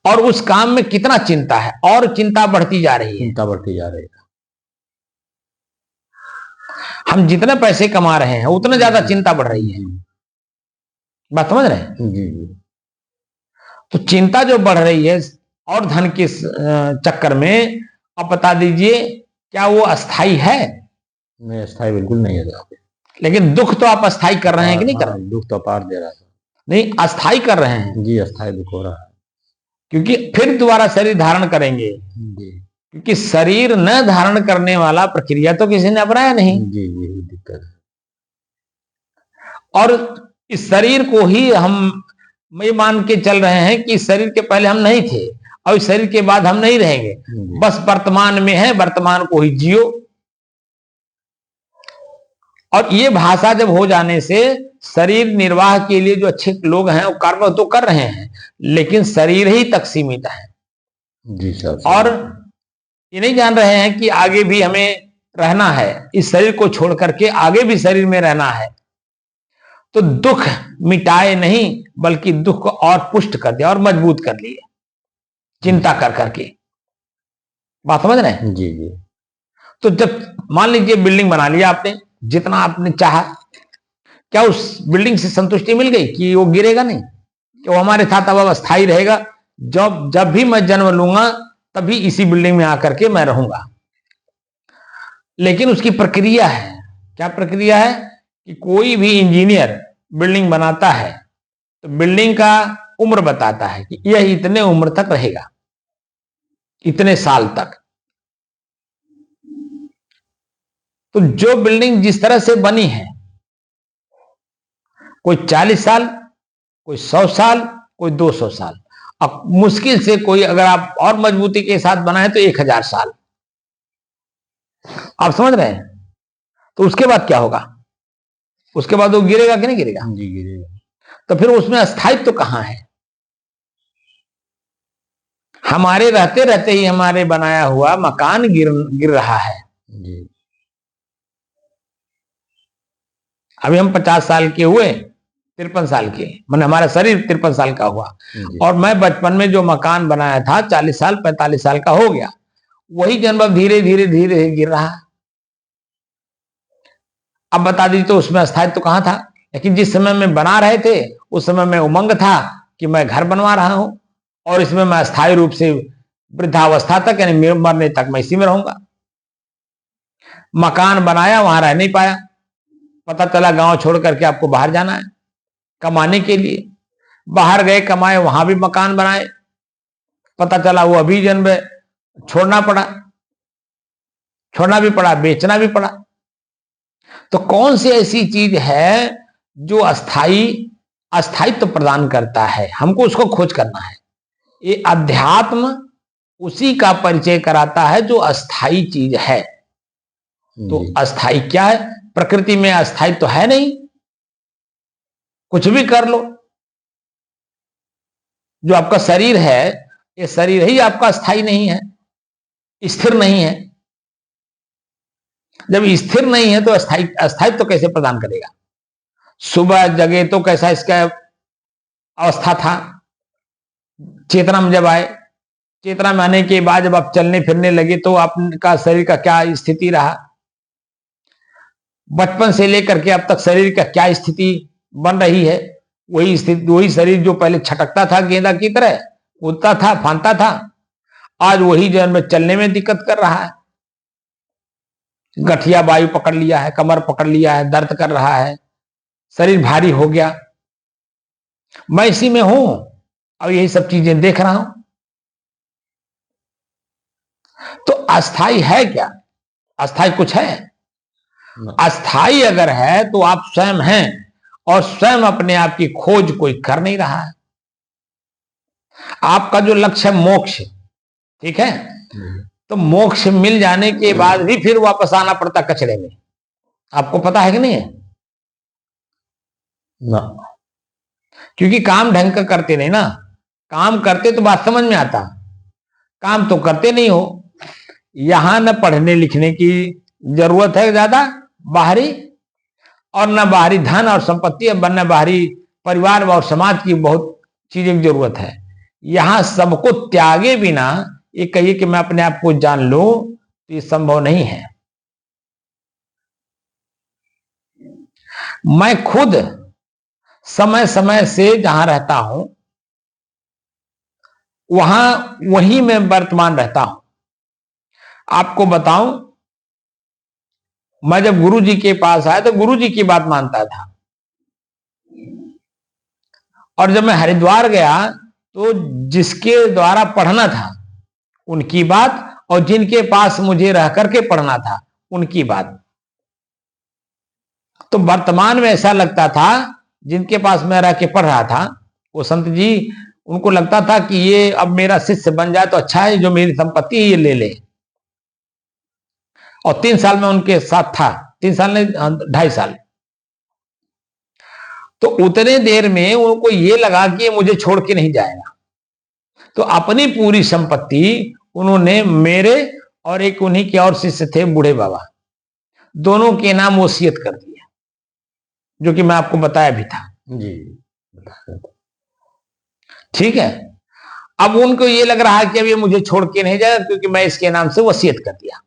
और उस काम में कितना चिंता है, और चिंता बढ़ती जा रही है, चिंता बढ़ती जा रही है। हम जितने पैसे कमा रहे हैं उतना ज्यादा चिंता बढ़ रही है। बात समझ रहे हैं? जी। तो चिंता जो बढ़ रही है और धन के चक्कर में, अब बता दीजिए क्या वो अस्थाई है? नहीं, अस्थाई बिल्कुल नहीं है। लेकिन दुख तो आप अस्थाई कर रहे हैं कि नहीं कर रहे? दुख तो अपार दे रहा है। नहीं, अस्थाई कर रहे हैं जी, अस्थाई दुख हो रहा है, क्योंकि फिर दोबारा शरीर धारण करेंगे जी। क्योंकि शरीर न धारण करने वाला प्रक्रिया तो किसी ने अपनाया नहीं। जी, यही दिक्कत है। और इस शरीर को ही हम ये मान के चल रहे हैं कि शरीर के पहले हम नहीं थे और इस शरीर के बाद हम नहीं रहेंगे, बस वर्तमान में है, वर्तमान को ही जियो। और ये भाषा जब हो जाने से शरीर निर्वाह के लिए जो अच्छे लोग हैं वो कर्म तो कर रहे हैं, लेकिन शरीर ही तक सीमित है। जी सर। और ये नहीं जान रहे हैं कि आगे भी हमें रहना है, इस शरीर को छोड़ करके आगे भी शरीर में रहना है। तो दुख मिटाए नहीं बल्कि दुख को और पुष्ट कर दिया और मजबूत कर लिए चिंता कर करके। बात समझ रहे हैं? जी जी। तो जब मान लीजिए बिल्डिंग बना लिया आपने, जितना आपने चाहा, क्या उस बिल्डिंग से संतुष्टि मिल गई कि वो गिरेगा नहीं, कि वो हमारे साथ अब अस्थाई रहेगा? जब भी मैं जन्म लूंगा तभी इसी बिल्डिंग में आकर के मैं रहूंगा। लेकिन उसकी प्रक्रिया है। क्या प्रक्रिया है? कि कोई भी इंजीनियर बिल्डिंग बनाता है तो बिल्डिंग का उम्र बताता है कि यह इतने उम्र तक रहेगा, इतने साल तक। तो जो बिल्डिंग जिस तरह से बनी है, कोई 40 साल, कोई 100 साल, कोई 200 साल, अब मुश्किल से कोई अगर आप और मजबूती के साथ बनाए तो 1000 साल। आप समझ रहे हैं? तो उसके बाद क्या होगा? उसके बाद वो गिरेगा कि नहीं गिरेगा? जी, गिरेगा। तो फिर उसमें अस्थायित्व तो कहां है? हमारे रहते रहते ही हमारे बनाया हुआ मकान गिर रहा है। जी। अभी हम 50 साल के हुए, 53 साल के, मैंने हमारा शरीर 53 साल का हुआ, और मैं बचपन में जो मकान बनाया था 40 साल 45 साल का हो गया, वही जन्म धीरे धीरे धीरे गिर रहा है। अब बता दीजिए तो उसमें अस्थायित्व तो कहां था? लेकिन जिस समय में बना रहे थे उस समय में उमंग था कि मैं घर बनवा रहा हूं और इसमें मैं अस्थायी रूप से वृद्धावस्था तक यानी मरने तक मैं इसी में रहूंगा। मकान बनाया, वहां रह नहीं पाया, पता चला गांव छोड़ करके आपको बाहर जाना है कमाने के लिए। बाहर गए, कमाए, वहां भी मकान बनाए, पता चला वो अभी जन्म छोड़ना भी पड़ा, बेचना भी पड़ा। तो कौन सी ऐसी चीज है जो अस्थायित्व प्रदान करता है? हमको उसको खोज करना है। ये अध्यात्म उसी का परिचय कराता है जो अस्थाई चीज है। तो अस्थाई क्या है? प्रकृति में अस्थाई तो है नहीं, कुछ भी कर लो। जो आपका शरीर है, ये शरीर ही आपका अस्थाई नहीं है, स्थिर नहीं है। जब स्थिर नहीं है तो अस्थायित्व तो कैसे प्रदान करेगा? सुबह जगे तो कैसा इसका अवस्था था, चेतना में जब आए, चेतना में आने के बाद जब आप चलने फिरने लगे तो आपका शरीर का क्या स्थिति रहा, बचपन से लेकर के अब तक शरीर का क्या स्थिति बन रही है? वही स्थिति, वही शरीर जो पहले छटकता था गेंदा की तरह, कूदता था, फांदता था, आज वही जन्म में चलने में दिक्कत कर रहा है। गठिया वायु पकड़ लिया है, कमर पकड़ लिया है, दर्द कर रहा है, शरीर भारी हो गया। मैं इसी में हूं और यही सब चीजें देख रहा हूं। तो अस्थाई है क्या? अस्थाई कुछ है? अस्थाई अगर है तो आप स्वयं हैं और स्वयं अपने आप की खोज कोई कर नहीं रहा है। आपका जो लक्ष्य है मोक्ष, ठीक है, तो मोक्ष मिल जाने के बाद भी फिर वापस आना पड़ता कचरे में। आपको पता है कि नहीं है? ना। क्योंकि काम ढंग का करते नहीं ना। काम करते तो बात समझ में आता, काम तो करते नहीं हो। यहां न पढ़ने लिखने की जरूरत है ज्यादा बाहरी, और न बाहरी धन और संपत्ति, न बाहरी परिवार और समाज की बहुत चीजें की जरूरत है। यहां सबको त्यागे बिना ये कहिए कि मैं अपने आप को जान लूं, तो ये संभव नहीं है। मैं खुद समय समय से जहां रहता हूं वहीं मैं वर्तमान रहता हूं। आपको बताऊं, मैं जब गुरु जी के पास आया तो गुरु जी की बात मानता था, और जब मैं हरिद्वार गया तो जिसके द्वारा पढ़ना था उनकी बात, और जिनके पास मुझे रह करके पढ़ना था उनकी बात। तो वर्तमान में ऐसा लगता था, जिनके पास मैं रह के पढ़ रहा था वो संत जी, उनको लगता था कि ये अब मेरा शिष्य बन जाए तो अच्छा है, जो मेरी संपत्ति है ये ले ले। और 3 साल में उनके साथ था, 3 साल नहीं 2.5 साल। तो उतने देर में उनको ये लगा कि ये मुझे छोड़ के नहीं जाएगा, तो अपनी पूरी संपत्ति उन्होंने मेरे और एक उन्हीं के और शिष्य थे बूढ़े बाबा, दोनों के नाम वसीयत कर दिया, जो कि मैं आपको बताया भी था जी। ठीक है। अब उनको ये लग रहा है कि अब ये मुझे छोड़ के नहीं जाएगा, क्योंकि मैं इसके नाम से वसीयत कर दिया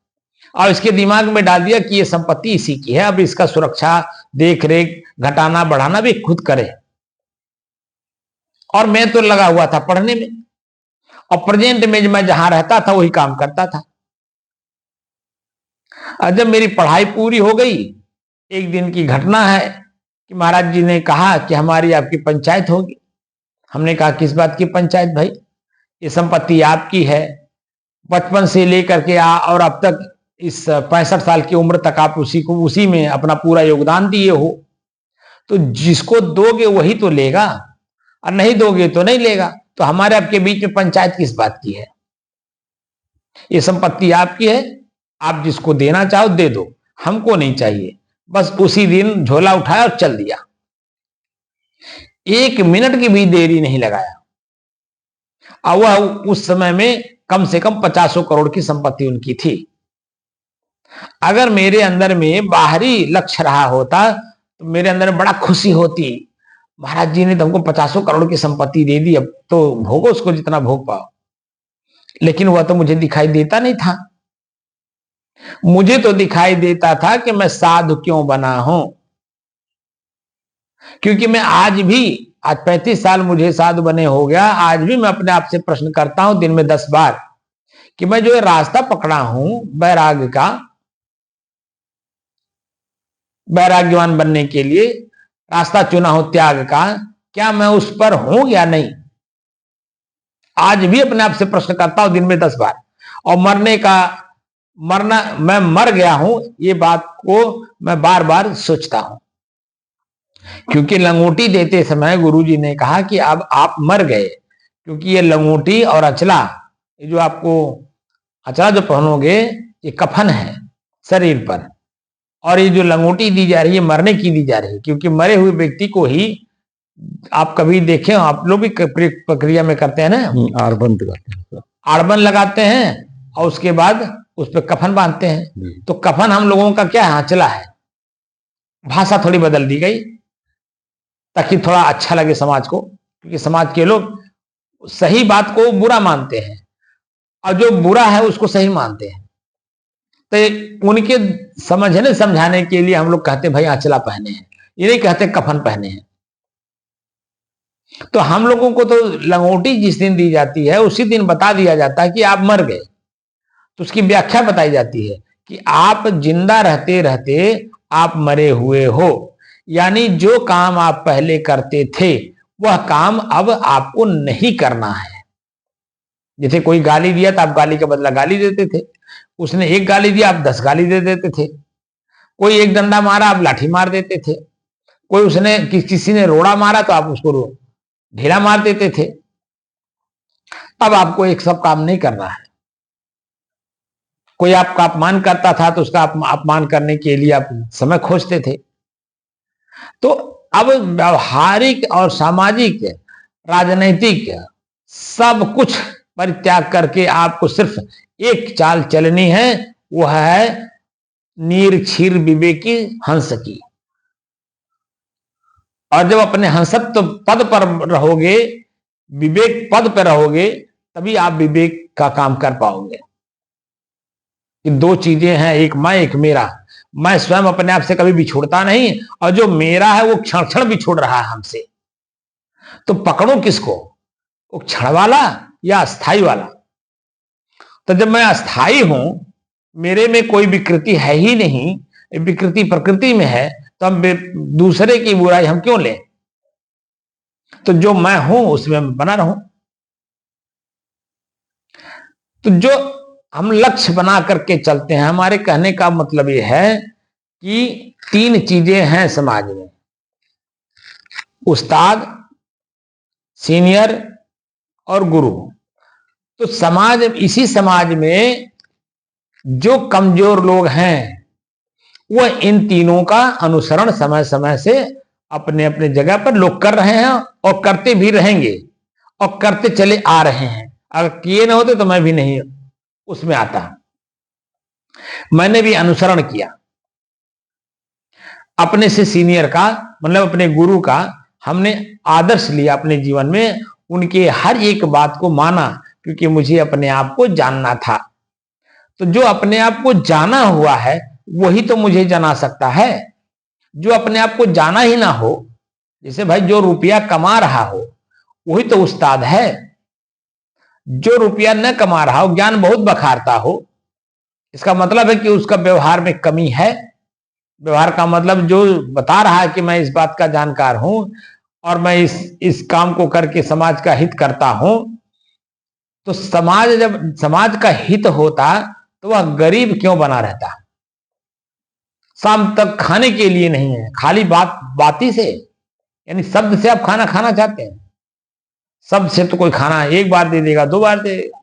और इसके दिमाग में डाल दिया कि ये संपत्ति इसी की है, अब इसका सुरक्षा देख रेख घटाना बढ़ाना भी खुद करे। और मैं तो लगा हुआ था पढ़ने में, और प्रेजेंट में मैं जहां रहता था वही काम करता था। और जब मेरी पढ़ाई पूरी हो गई, एक दिन की घटना है कि महाराज जी ने कहा कि हमारी आपकी पंचायत होगी। हमने कहा किस बात की पंचायत भाई? ये संपत्ति आपकी है, बचपन से लेकर के और अब तक इस 65 साल की उम्र तक आप उसी में अपना पूरा योगदान दिए हो, तो जिसको दोगे वही तो लेगा, और नहीं दोगे तो नहीं लेगा। तो हमारे आपके बीच में पंचायत किस बात की है? ये संपत्ति आपकी है, आप जिसको देना चाहो दे दो, हमको नहीं चाहिए। बस उसी दिन झोला उठाया और चल दिया, 1 मिनट की भी देरी नहीं लगाया। और वह उस समय में कम से कम 50 करोड़ की संपत्ति उनकी थी। अगर मेरे अंदर में बाहरी लक्ष्य रहा होता तो मेरे अंदर में बड़ा खुशी होती, महाराज जी ने तो हमको 50 करोड़ की संपत्ति दे दी, अब तो भोगो उसको जितना भोग पाओ। लेकिन वह तो मुझे दिखाई देता नहीं था। मुझे तो दिखाई देता था कि मैं साधु क्यों बना हूं, क्योंकि मैं आज 35 साल मुझे साधु बने हो गया, आज भी मैं अपने आप से प्रश्न करता हूं दिन में 10 बार कि मैं जो ये रास्ता पकड़ा हूं वैराग्य का, वैराग्यवान बनने के लिए रास्ता चुना हो त्याग का, क्या मैं उस पर हूं या नहीं। आज भी अपने आप से प्रश्न करता हूं दिन में 10 बार। और मरना मैं मर गया हूं, ये बात को मैं बार बार सोचता हूं। क्योंकि लंगोटी देते समय गुरुजी ने कहा कि अब आप मर गए, क्योंकि ये लंगोटी और अचला, ये जो आपको अचला जो पहनोगे ये कफन है शरीर पर, और ये जो लंगोटी दी जा रही है मरने की दी जा रही है। क्योंकि मरे हुए व्यक्ति को ही आप कभी देखें, आप लोग भी प्रक्रिया में करते हैं ना, आड़बन करते हैं, आड़बन लगाते हैं और उसके बाद उस पर कफन बांधते हैं। तो कफन हम लोगों का क्या है, अचला है। भाषा थोड़ी बदल दी गई ताकि थोड़ा अच्छा लगे समाज को, क्योंकि समाज के लोग सही बात को बुरा मानते हैं और जो बुरा है उसको सही मानते हैं। तो उनके समझने समझाने के लिए हम लोग कहते हैं भाई अचला पहने हैं, ये नहीं कहते कफन पहने हैं। तो हम लोगों को तो लंगोटी जिस दिन दी जाती है उसी दिन बता दिया जाता है कि आप मर गए। तो उसकी व्याख्या बताई जाती है कि आप जिंदा रहते रहते आप मरे हुए हो, यानी जो काम आप पहले करते थे वह काम अब आपको नहीं करना है। जैसे कोई गाली दिया तो आप गाली का बदला गाली देते थे, उसने एक गाली दिया आप 10 गाली दे देते थे, कोई एक डंडा मारा आप लाठी मार देते थे, कोई उसने किसी ने रोड़ा मारा तो आप उसको ढेला मार देते थे। अब आपको एक सब काम नहीं करना है। कोई आपका अपमान करता था तो उसका अपमान करने के लिए आप समय खोजते थे। तो अब व्यवहारिक और सामाजिक राजनैतिक सब कुछ परित्याग करके आपको सिर्फ एक चाल चलनी है, वह है नीर क्षीर विवेकी हंस की। और जब अपने हंसत्व पद पर रहोगे, विवेक पद पर रहोगे, तभी आप विवेक का काम कर पाओगे। कि दो चीजें हैं, एक मैं एक मेरा। मैं स्वयं अपने आप से कभी बिछुड़ता नहीं, और जो मेरा है वो क्षण क्षण बिछुड़ रहा है हमसे। तो पकड़ो किसको, वो क्षण वाला या अस्थाई वाला। तो जब मैं अस्थाई हूं, मेरे में कोई विकृति है ही नहीं, विकृति प्रकृति में है, तो हम दूसरे की बुराई हम क्यों लें। तो जो मैं हूं उसमें मैं बना रहूं। तो जो हम लक्ष्य बना करके चलते हैं, हमारे कहने का मतलब यह है कि 3 चीजें हैं समाज में, उस्ताद, सीनियर और गुरु। तो इसी समाज में जो कमजोर लोग हैं वह इन तीनों का अनुसरण समय समय से अपने अपने जगह पर लोग कर रहे हैं और करते भी रहेंगे और करते चले आ रहे हैं। अगर किए ना होते तो मैं भी नहीं उसमें आता। मैंने भी अनुसरण किया अपने से सीनियर का, मतलब अपने गुरु का। हमने आदर्श लिया अपने जीवन में, उनके हर एक बात को माना, क्योंकि मुझे अपने आप को जानना था। तो जो अपने आप को जाना हुआ है वही तो मुझे जना सकता है। जो अपने आप को जाना ही ना हो, जैसे भाई जो रुपया कमा रहा हो वही तो उस्ताद है। जो रुपया न कमा रहा हो, ज्ञान बहुत बखारता हो, इसका मतलब है कि उसका व्यवहार में कमी है। व्यवहार का मतलब जो बता रहा है कि मैं इस बात का जानकार हूं और मैं इस काम को करके समाज का हित करता हूं। तो जब समाज का हित होता तो वह गरीब क्यों बना रहता। शाम तक खाने के लिए नहीं है, खाली बाती से, यानी शब्द से आप खाना खाना चाहते हैं। शब्द से तो कोई खाना एक बार दे देगा, 2 बार दे देगा,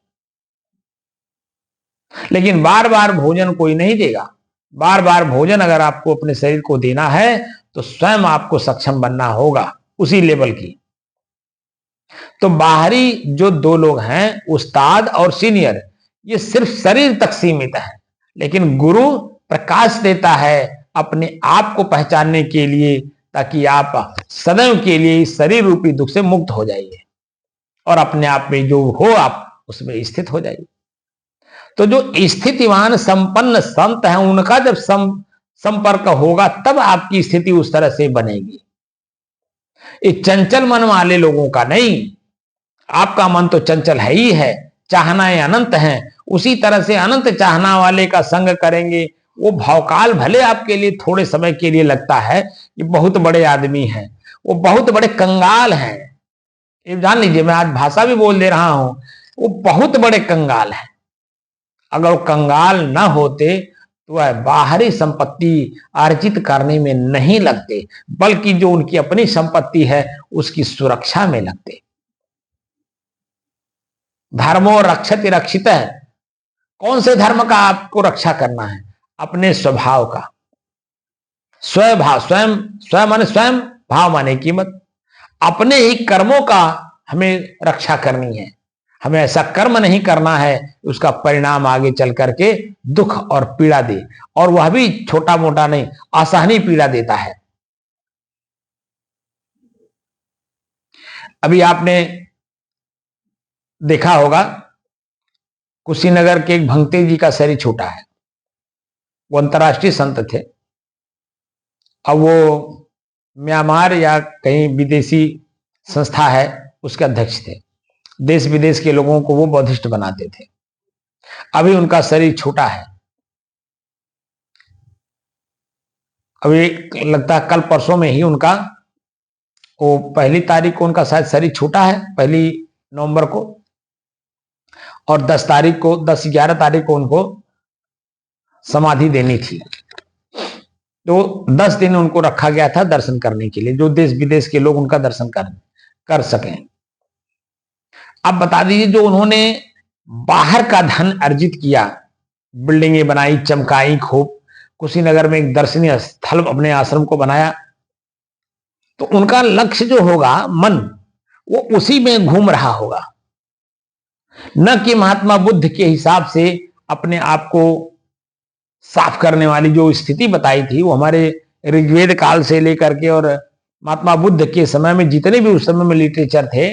लेकिन बार बार भोजन कोई नहीं देगा। बार बार भोजन अगर आपको अपने शरीर को देना है तो स्वयं आपको सक्षम बनना होगा उसी लेवल की। तो बाहरी जो 2 लोग हैं, उस्ताद और सीनियर, ये सिर्फ शरीर तक सीमित है, लेकिन गुरु प्रकाश देता है अपने आप को पहचानने के लिए, ताकि आप सदैव के लिए इस शरीर रूपी दुख से मुक्त हो जाइए और अपने आप में जो हो आप उसमें स्थित हो जाइए। तो जो स्थितिवान संपन्न संत हैं, उनका जब संपर्क होगा तब आपकी स्थिति उस तरह से बनेगी। ये चंचल मन वाले लोगों का नहीं। आपका मन तो चंचल है ही है, चाहनाएं अनंत हैं। उसी तरह से अनंत चाहना वाले का संग करेंगे, वो भावकाल भले आपके लिए थोड़े समय के लिए लगता है कि बहुत बड़े आदमी हैं, वो बहुत बड़े कंगाल हैं। ये जान लीजिए, मैं आज भाषा भी बोल दे रहा हूं, वो बहुत बड़े कंगाल हैं। अगर वो कंगाल न होते तो वह बाहरी संपत्ति अर्जित करने में नहीं लगते, बल्कि जो उनकी अपनी संपत्ति है उसकी सुरक्षा में लगते। धर्मो रक्षति रक्षित है। कौन से धर्म का आपको रक्षा करना है? अपने स्वभाव का। स्वभाव, स्वयं, स्वयं माने स्वयं, भाव माने कीमत। अपने ही कर्मों का हमें रक्षा करनी है। हमें ऐसा कर्म नहीं करना है उसका परिणाम आगे चल करके दुख और पीड़ा दे, और वह भी छोटा मोटा नहीं, असहनीय पीड़ा देता है। अभी आपने देखा होगा, कुशीनगर के एक भंगते जी का शरीर छूटा है। वो अंतर्राष्ट्रीय संत थे। अब वो म्यांमार या कहीं विदेशी संस्था है उसके अध्यक्ष थे। देश विदेश के लोगों को वो बौद्धिस्ट बनाते थे। अभी उनका शरीर छूटा है। अभी लगता है कल परसों में ही उनका, वो 1 तारीख को उनका शायद शरीर छूटा है, 1 नवंबर को, और 10 तारीख को, 10-11 तारीख को उनको समाधि देनी थी। तो 10 दिन उनको रखा गया था दर्शन करने के लिए, जो देश विदेश के लोग उनका दर्शन कर सकें। अब बता दीजिए, जो उन्होंने बाहर का धन अर्जित किया, बिल्डिंगें बनाई, चमकाई खूब, कुशीनगर में एक दर्शनीय स्थल अपने आश्रम को बनाया, तो उनका लक्ष्य जो होगा, मन, वो उसी में घूम रहा होगा। न कि महात्मा बुद्ध के हिसाब से अपने आप को साफ करने वाली जो स्थिति बताई थी, वो हमारे ऋग्वेद काल से लेकर के और महात्मा बुद्ध के समय में जितने भी उस समय में लिटरेचर थे,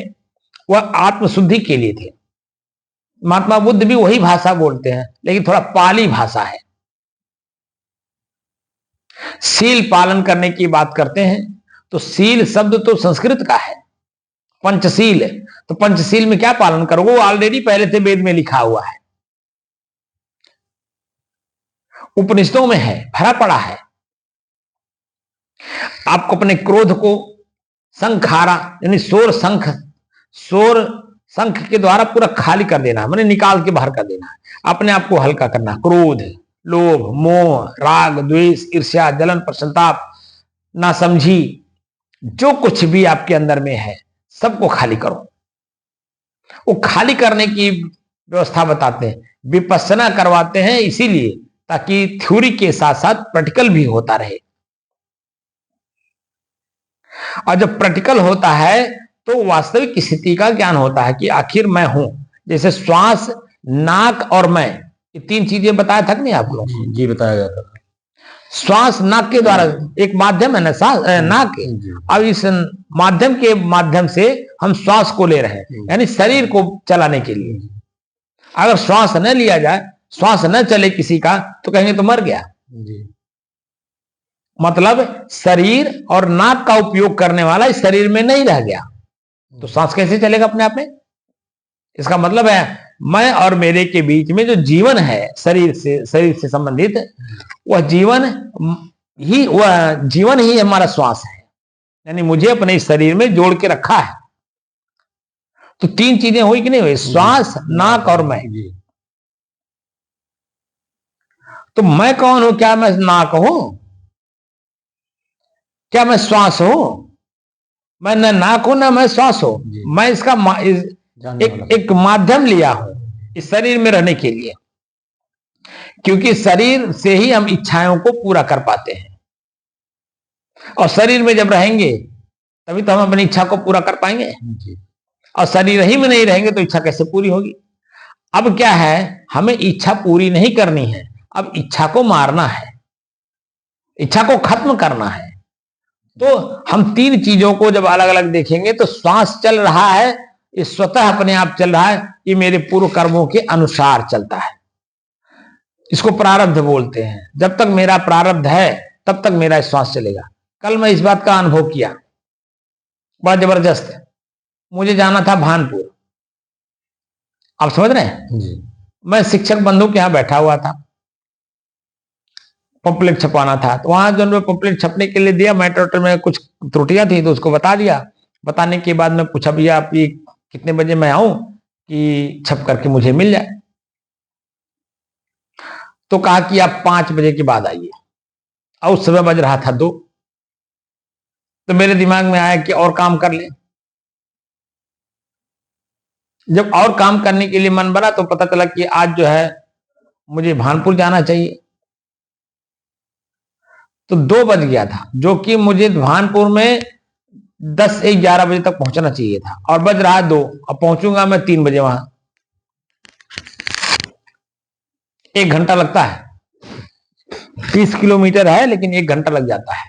वह आत्मशुद्धि के लिए थे। महात्मा बुद्ध भी वही भाषा बोलते हैं, लेकिन थोड़ा पाली भाषा है। सील पालन करने की बात करते हैं, तो सील शब्द तो संस्कृत का है, पंचशील। तो पंचशील में क्या पालन करोगे? वो ऑलरेडी पहले से वेद में लिखा हुआ है, उपनिषदों में है, भरा पड़ा है। आपको अपने क्रोध को संखारा, यानी शोर शंख के द्वारा पूरा खाली कर देना है, माने निकाल के बाहर कर देना है। अपने आप को हल्का करना। क्रोध, लोभ, मोह, राग, द्वेष, ईर्ष्या, जलन, प्रसन्नताप, नासमझी, जो कुछ भी आपके अंदर में है सबको खाली करो। वो खाली करने की व्यवस्था बताते हैं, विपश्यना करवाते हैं, इसीलिए ताकि थ्योरी के साथ साथ प्रैक्टिकल भी होता रहे। और जब प्रैक्टिकल होता है तो वास्तविक स्थिति का ज्ञान होता है कि आखिर मैं हूं। जैसे श्वास, नाक और मैं, ये 3 चीजें बताया था कि नहीं आप लोग? जी बताया गया था। श्वास नाक के द्वारा, एक माध्यम है ना नाक। अब इस माध्यम के माध्यम से हम श्वास को ले रहे हैं, यानी शरीर को चलाने के लिए। अगर श्वास न लिया जाए, श्वास न चले किसी का, तो कहेंगे तो मर गया। मतलब शरीर और नाक का उपयोग करने वाला इस शरीर में नहीं रह गया, तो सांस कैसे चलेगा अपने आप में? इसका मतलब है मैं और मेरे के बीच में जो जीवन है शरीर से संबंधित, वह जीवन ही हमारा श्वास है। यानी मुझे अपने इस शरीर में जोड़ के रखा है। तो 3 चीजें हुई कि नहीं हुई? श्वास, नाक और मैं। तो मैं कौन हूं? क्या मैं नाक हूं? क्या मैं श्वास हूं? मैं न नाक हूं न मैं श्वास हूं। मैं इसका एक माध्यम लिया हूं इस शरीर में रहने के लिए, क्योंकि शरीर से ही हम इच्छाओं को पूरा कर पाते हैं, और शरीर में जब रहेंगे तभी तो हम अपनी इच्छा को पूरा कर पाएंगे। और शरीर ही में नहीं रहेंगे तो इच्छा कैसे पूरी होगी? अब क्या है, हमें इच्छा पूरी नहीं करनी है, अब इच्छा को मारना है, इच्छा को खत्म करना है। तो हम 3 चीजों को जब अलग अलग देखेंगे, तो श्वास चल रहा है, ये स्वतः अपने आप चल रहा है, ये मेरे पूर्व कर्मों के अनुसार चलता है। इसको प्रारब्ध बोलते हैं। जब तक मेरा प्रारब्ध है तब तक मेरा श्वास चलेगा। कल मैं इस बात का अनुभव किया। बड़ा जबरदस्त है। मुझे जाना था भानपुर, आप समझ रहे हैं। जी। मैं शिक्षक बंधु के यहाँ बैठा हुआ था, पंपलेट छपवाना था। तो वहां जो पंपलेट छपने के लिए दिया, मेट्रो में कुछ त्रुटियां थी तो उसको बता दिया। बताने के बाद मैं पूछा, भैया आप ये कितने बजे मैं आऊं कि छप करके मुझे मिल जाए। तो कहा कि आप 5 बजे के बाद आइए, और उस समय बज रहा था 2। तो मेरे दिमाग में आया कि और काम कर ले। जब और काम करने के लिए मन बना तो पता चला कि आज जो है मुझे भानपुर जाना चाहिए। तो 2 बज गया था, जो कि मुझे भानपुर में 10 से 11 बजे तक पहुंचना चाहिए था, और बज रहा 2। अब पहुंचूंगा मैं 3 बजे वहां। 1 घंटा लगता है, 30 किलोमीटर है, लेकिन 1 घंटा लग जाता है,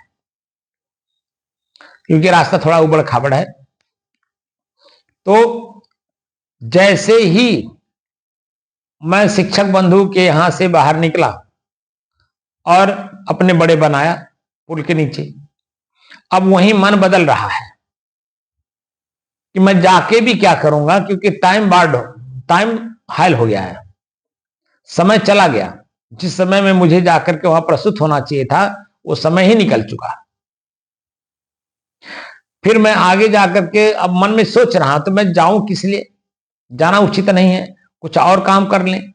क्योंकि रास्ता थोड़ा उबड़ खाबड़ है। तो जैसे ही मैं शिक्षक बंधु के यहां से बाहर निकला और अपने बड़े बनाया पुल के नीचे, अब वहीं मन बदल रहा है कि मैं जाके भी क्या करूंगा, क्योंकि टाइम हायल हो गया है, समय चला गया। जिस समय में मुझे जाकर के वहां प्रस्तुत होना चाहिए था वो समय ही निकल चुका। फिर मैं आगे जाकर के अब मन में सोच रहा, तो मैं जाऊं किस लिए, जाना उचित नहीं है, कुछ और काम कर लें।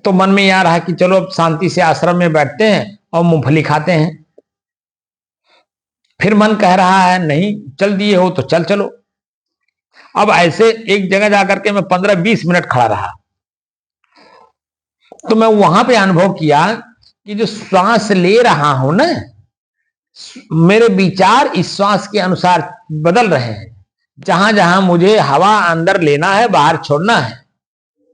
तो मन में यह रहा कि चलो अब शांति से आश्रम में बैठते हैं और मूंगफली खाते हैं। फिर मन कह रहा है नहीं, चल दिए हो तो चल चलो। अब ऐसे एक जगह जाकर के मैं 15-20 मिनट खड़ा रहा। तो मैं वहां पे अनुभव किया कि जो श्वास ले रहा हूं ना, मेरे विचार इस श्वास के अनुसार बदल रहे हैं। जहां जहां मुझे हवा अंदर लेना है, बाहर छोड़ना है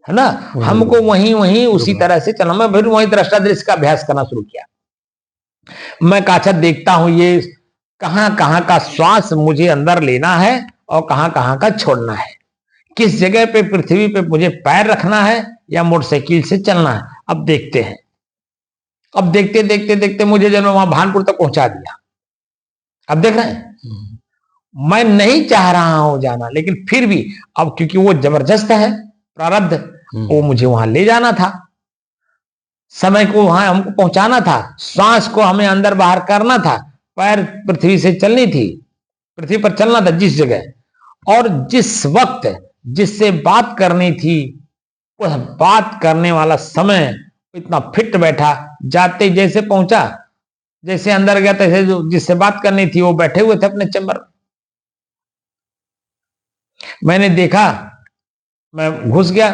ना, हमको वहीं वहीं उसी तरह से चलना। मैं फिर वहीं दृष्टा दृश्य का अभ्यास करना शुरू किया। मैं काछा देखता हूं ये कहां कहां का श्वास मुझे अंदर लेना है और कहां कहां का छोड़ना है, किस जगह पे पृथ्वी पे मुझे पैर रखना है या मोटरसाइकिल से चलना है। अब देखते हैं। अब देखते देखते देखते मुझे जब वहां भानपुर तक पहुंचा दिया। अब देख रहे हैं, मैं नहीं चाह रहा हूं जाना, लेकिन फिर भी अब क्योंकि वो जबरदस्त है प्रारब्ध, वो मुझे वहां ले जाना था, समय को वहां हमको पहुंचाना था, श्वास को हमें अंदर बाहर करना था, पैर पृथ्वी से चलनी थी, पृथ्वी पर चलना था जिस जगह, और जिस वक्त जिससे बात करनी थी वह बात करने वाला समय इतना फिट बैठा। जाते जैसे पहुंचा, जैसे अंदर गया, तैसे जो जिससे बात करनी थी वो बैठे हुए थे अपने चैम्बर। मैंने देखा, मैं घुस गया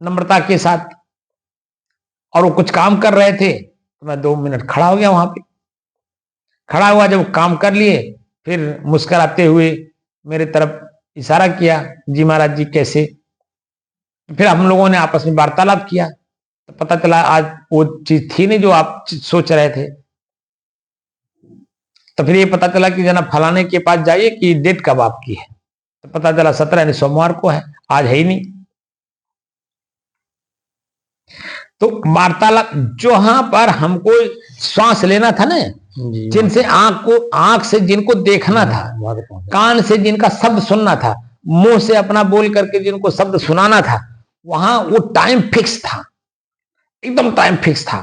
नम्रता के साथ, और वो कुछ काम कर रहे थे, तो मैं 2 मिनट खड़ा हो गया वहां पे। खड़ा हुआ, जब काम कर लिए फिर मुस्कुराते हुए मेरे तरफ इशारा किया, जी महाराज जी कैसे। फिर हम लोगों ने आपस में वार्तालाप किया, तो पता चला आज वो चीज थी नहीं जो आप सोच रहे थे। तो फिर ये पता चला कि जना फलाने के पास जाइए कि डेट कब आपकी है। तो पता चला 17 यानी सोमवार को है, आज है ही नहीं। तो वार्तालाप जहां पर हमको श्वास लेना था ना, जिनसे आंख से जिनको देखना था, कान से जिनका शब्द सुनना था, मुंह से अपना बोल करके जिनको शब्द सुनाना था, वहां वो टाइम फिक्स था, एकदम टाइम फिक्स था।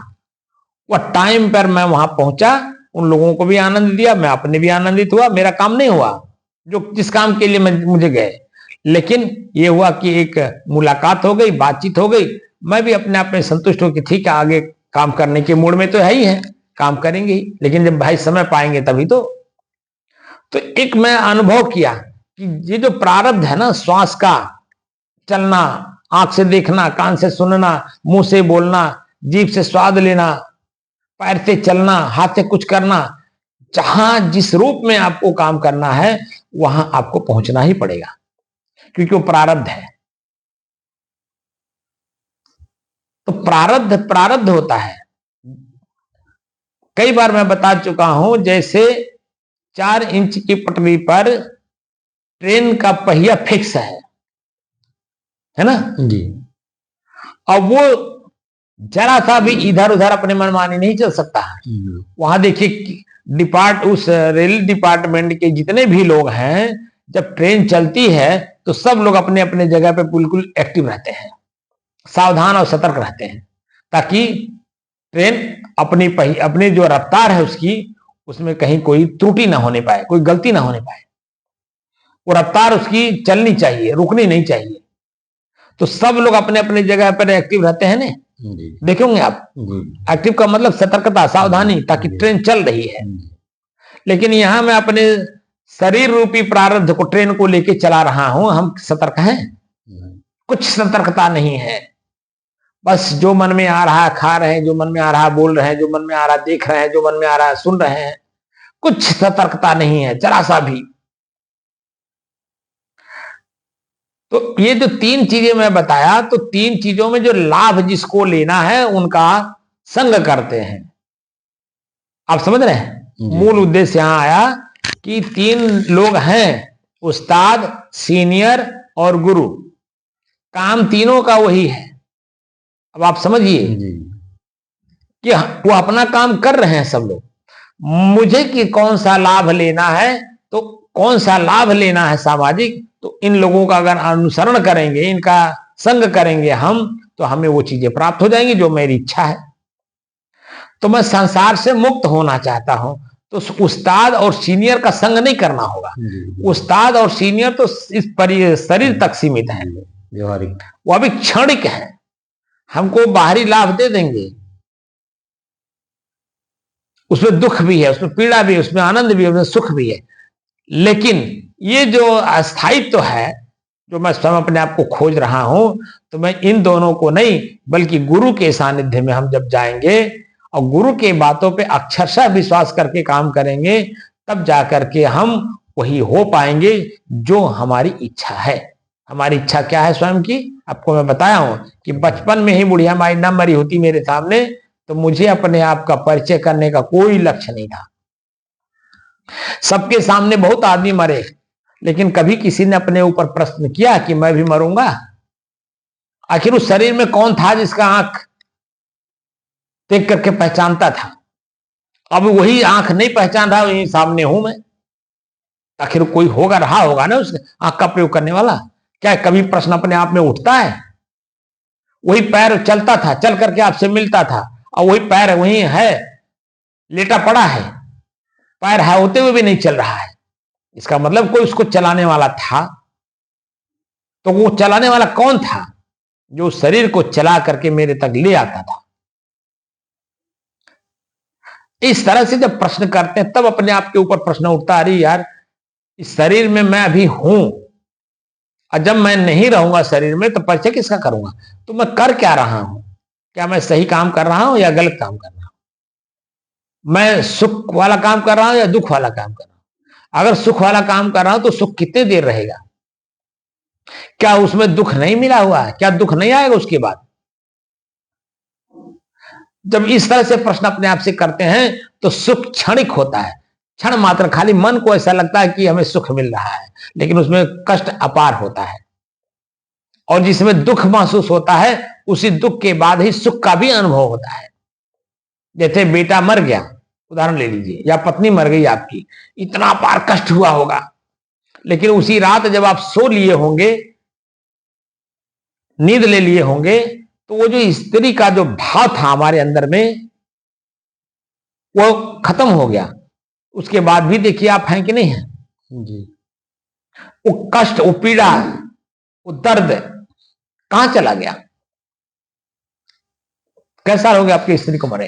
वह टाइम पर मैं वहां पहुंचा, उन लोगों को भी आनंद दिया, मैं अपने भी आनंदित हुआ। मेरा काम नहीं हुआ जो जिस काम के लिए मुझे गए, लेकिन ये हुआ कि एक मुलाकात हो गई, बातचीत हो गई। मैं भी अपने आप में संतुष्ट हूं कि ठीक है, आगे काम करने के मूड में तो है ही है, काम करेंगे ही, लेकिन जब भाई समय पाएंगे तभी तो एक मैं अनुभव किया कि ये जो प्रारब्ध है ना, श्वास का चलना, आंख से देखना, कान से सुनना, मुंह से बोलना, जीभ से स्वाद लेना, पैर से चलना, हाथ से कुछ करना, जहां जिस रूप में आपको काम करना है वहां आपको पहुंचना ही पड़ेगा, क्योंकि वो प्रारब्ध है। तो प्रारब्ध होता है। कई बार मैं बता चुका हूं, जैसे 4 इंच की पटरी पर ट्रेन का पहिया फिक्स है ना जी। अब वो जरा सा भी इधर उधर अपने मनमानी नहीं चल सकता है। वहां देखिए उस रेल डिपार्टमेंट के जितने भी लोग हैं, जब ट्रेन चलती है तो सब लोग अपने अपने जगह पे बिल्कुल एक्टिव रहते हैं, सावधान और सतर्क रहते हैं, ताकि ट्रेन अपनी जो रफ्तार है उसमें कहीं कोई त्रुटि ना होने पाए, कोई गलती ना होने पाए। वो रफ्तार उसकी चलनी चाहिए, रुकनी नहीं चाहिए। तो सब लोग अपने अपने जगह पर एक्टिव रहते हैं ना। देखेंगे आप, एक्टिव का मतलब सतर्कता, सावधानी, ताकि ट्रेन चल रही है। लेकिन यहां मैं अपने शरीर रूपी प्रारब्ध को, ट्रेन को लेके चला रहा हूं। हम सतर्क हैं? कुछ सतर्कता नहीं है। बस जो मन में आ रहा है खा रहे हैं, जो मन में आ रहा है बोल रहे हैं, जो मन में आ रहा है देख रहे हैं, जो मन में आ रहा है सुन रहे हैं। कुछ सतर्कता नहीं है, जरा सा भी। तो ये जो 3 चीजें मैं बताया, तो 3 चीजों में जो लाभ जिसको लेना है उनका संग करते हैं। आप समझ रहे हैं? मूल उद्देश्य यहां आया कि 3 लोग हैं, उस्ताद, सीनियर और गुरु। काम तीनों का वही है। अब आप समझिए कि वो अपना काम कर रहे हैं सब लोग। मुझे कि कौन सा लाभ लेना है, तो कौन सा लाभ लेना है सामाजिक, तो इन लोगों का अगर अनुसरण करेंगे, इनका संग करेंगे हम, तो हमें वो चीजें प्राप्त हो जाएंगी जो मेरी इच्छा है। तो मैं संसार से मुक्त होना चाहता हूं, तो उस्ताद और सीनियर का संग नहीं करना होगा। उस्ताद और सीनियर तो इस शरीर तक सीमित है, व्यवहारिक, वो अभी क्षणिक है। हमको बाहरी लाभ दे देंगे, उसमें दुख भी है, उसमें पीड़ा भी है, उसमें आनंद भी है, उसमें सुख भी है। लेकिन ये जो अस्थायित्व है, जो मैं स्वयं अपने आप को खोज रहा हूं, तो मैं इन दोनों को नहीं, बल्कि गुरु के सानिध्य में हम जब जाएंगे और गुरु के बातों पे अक्षरशः विश्वास करके काम करेंगे, तब जाकर के हम वही हो पाएंगे जो हमारी इच्छा है। हमारी इच्छा क्या है स्वयं की? आपको मैं बताया हूं कि बचपन में ही बुढ़िया माई न मरी होती मेरे सामने, तो मुझे अपने आप का परिचय करने का कोई लक्ष्य नहीं था। सबके सामने बहुत आदमी मरे, लेकिन कभी किसी ने अपने ऊपर प्रश्न किया कि मैं भी मरूंगा? आखिर उस शरीर में कौन था जिसका आंख देख करके पहचानता था? अब वही आंख नहीं पहचान रहा, वही सामने हूं मैं। आखिर कोई रहा होगा ना उस आंख का प्रयोग करने वाला। क्या कभी प्रश्न अपने आप में उठता है? वही पैर चलता था, चल करके आपसे मिलता था, और वही पैर वही है, लेटा पड़ा है, पैर है होते हुए भी नहीं चल रहा है। इसका मतलब कोई उसको चलाने वाला था। तो वो चलाने वाला कौन था? जो शरीर को चला करके मेरे तक ले आता था। इस तरह से जब प्रश्न करते हैं, तब अपने आप के ऊपर प्रश्न उठता, अरे यार, इस शरीर में मैं अभी हूं, और जब मैं नहीं रहूंगा शरीर में, तो परिचय किसका करूंगा? तो मैं कर क्या रहा हूं? क्या मैं सही काम कर रहा हूं या गलत काम कर रहा हूं? मैं सुख वाला काम कर रहा हूं या दुख वाला काम कर रहा हूं? अगर सुख वाला काम कर रहा हूं, तो सुख कितने देर रहेगा? क्या उसमें दुख नहीं मिला हुआ है? क्या दुख नहीं आएगा उसके बाद? जब इस तरह से प्रश्न अपने आप से करते हैं, तो सुख क्षणिक होता है, क्षण मात्र। खाली मन को ऐसा लगता है कि हमें सुख मिल रहा है, लेकिन उसमें कष्ट अपार होता है। और जिसमें दुख महसूस होता है, उसी दुख के बाद ही सुख का भी अनुभव होता है। जैसे बेटा मर गया, उदाहरण ले लीजिए, या पत्नी मर गई आपकी, इतना अपार कष्ट हुआ होगा, लेकिन उसी रात जब आप सो लिए होंगे, नींद ले लिए होंगे, तो वो जो स्त्री का जो भाव था हमारे अंदर में, वो खत्म हो गया। उसके बाद भी देखिए आप हैं कि नहीं है जी। वो कष्ट, वो पीड़ा, वो दर्द कहां चला गया? कैसा हो गया आपकी स्त्री को मरे?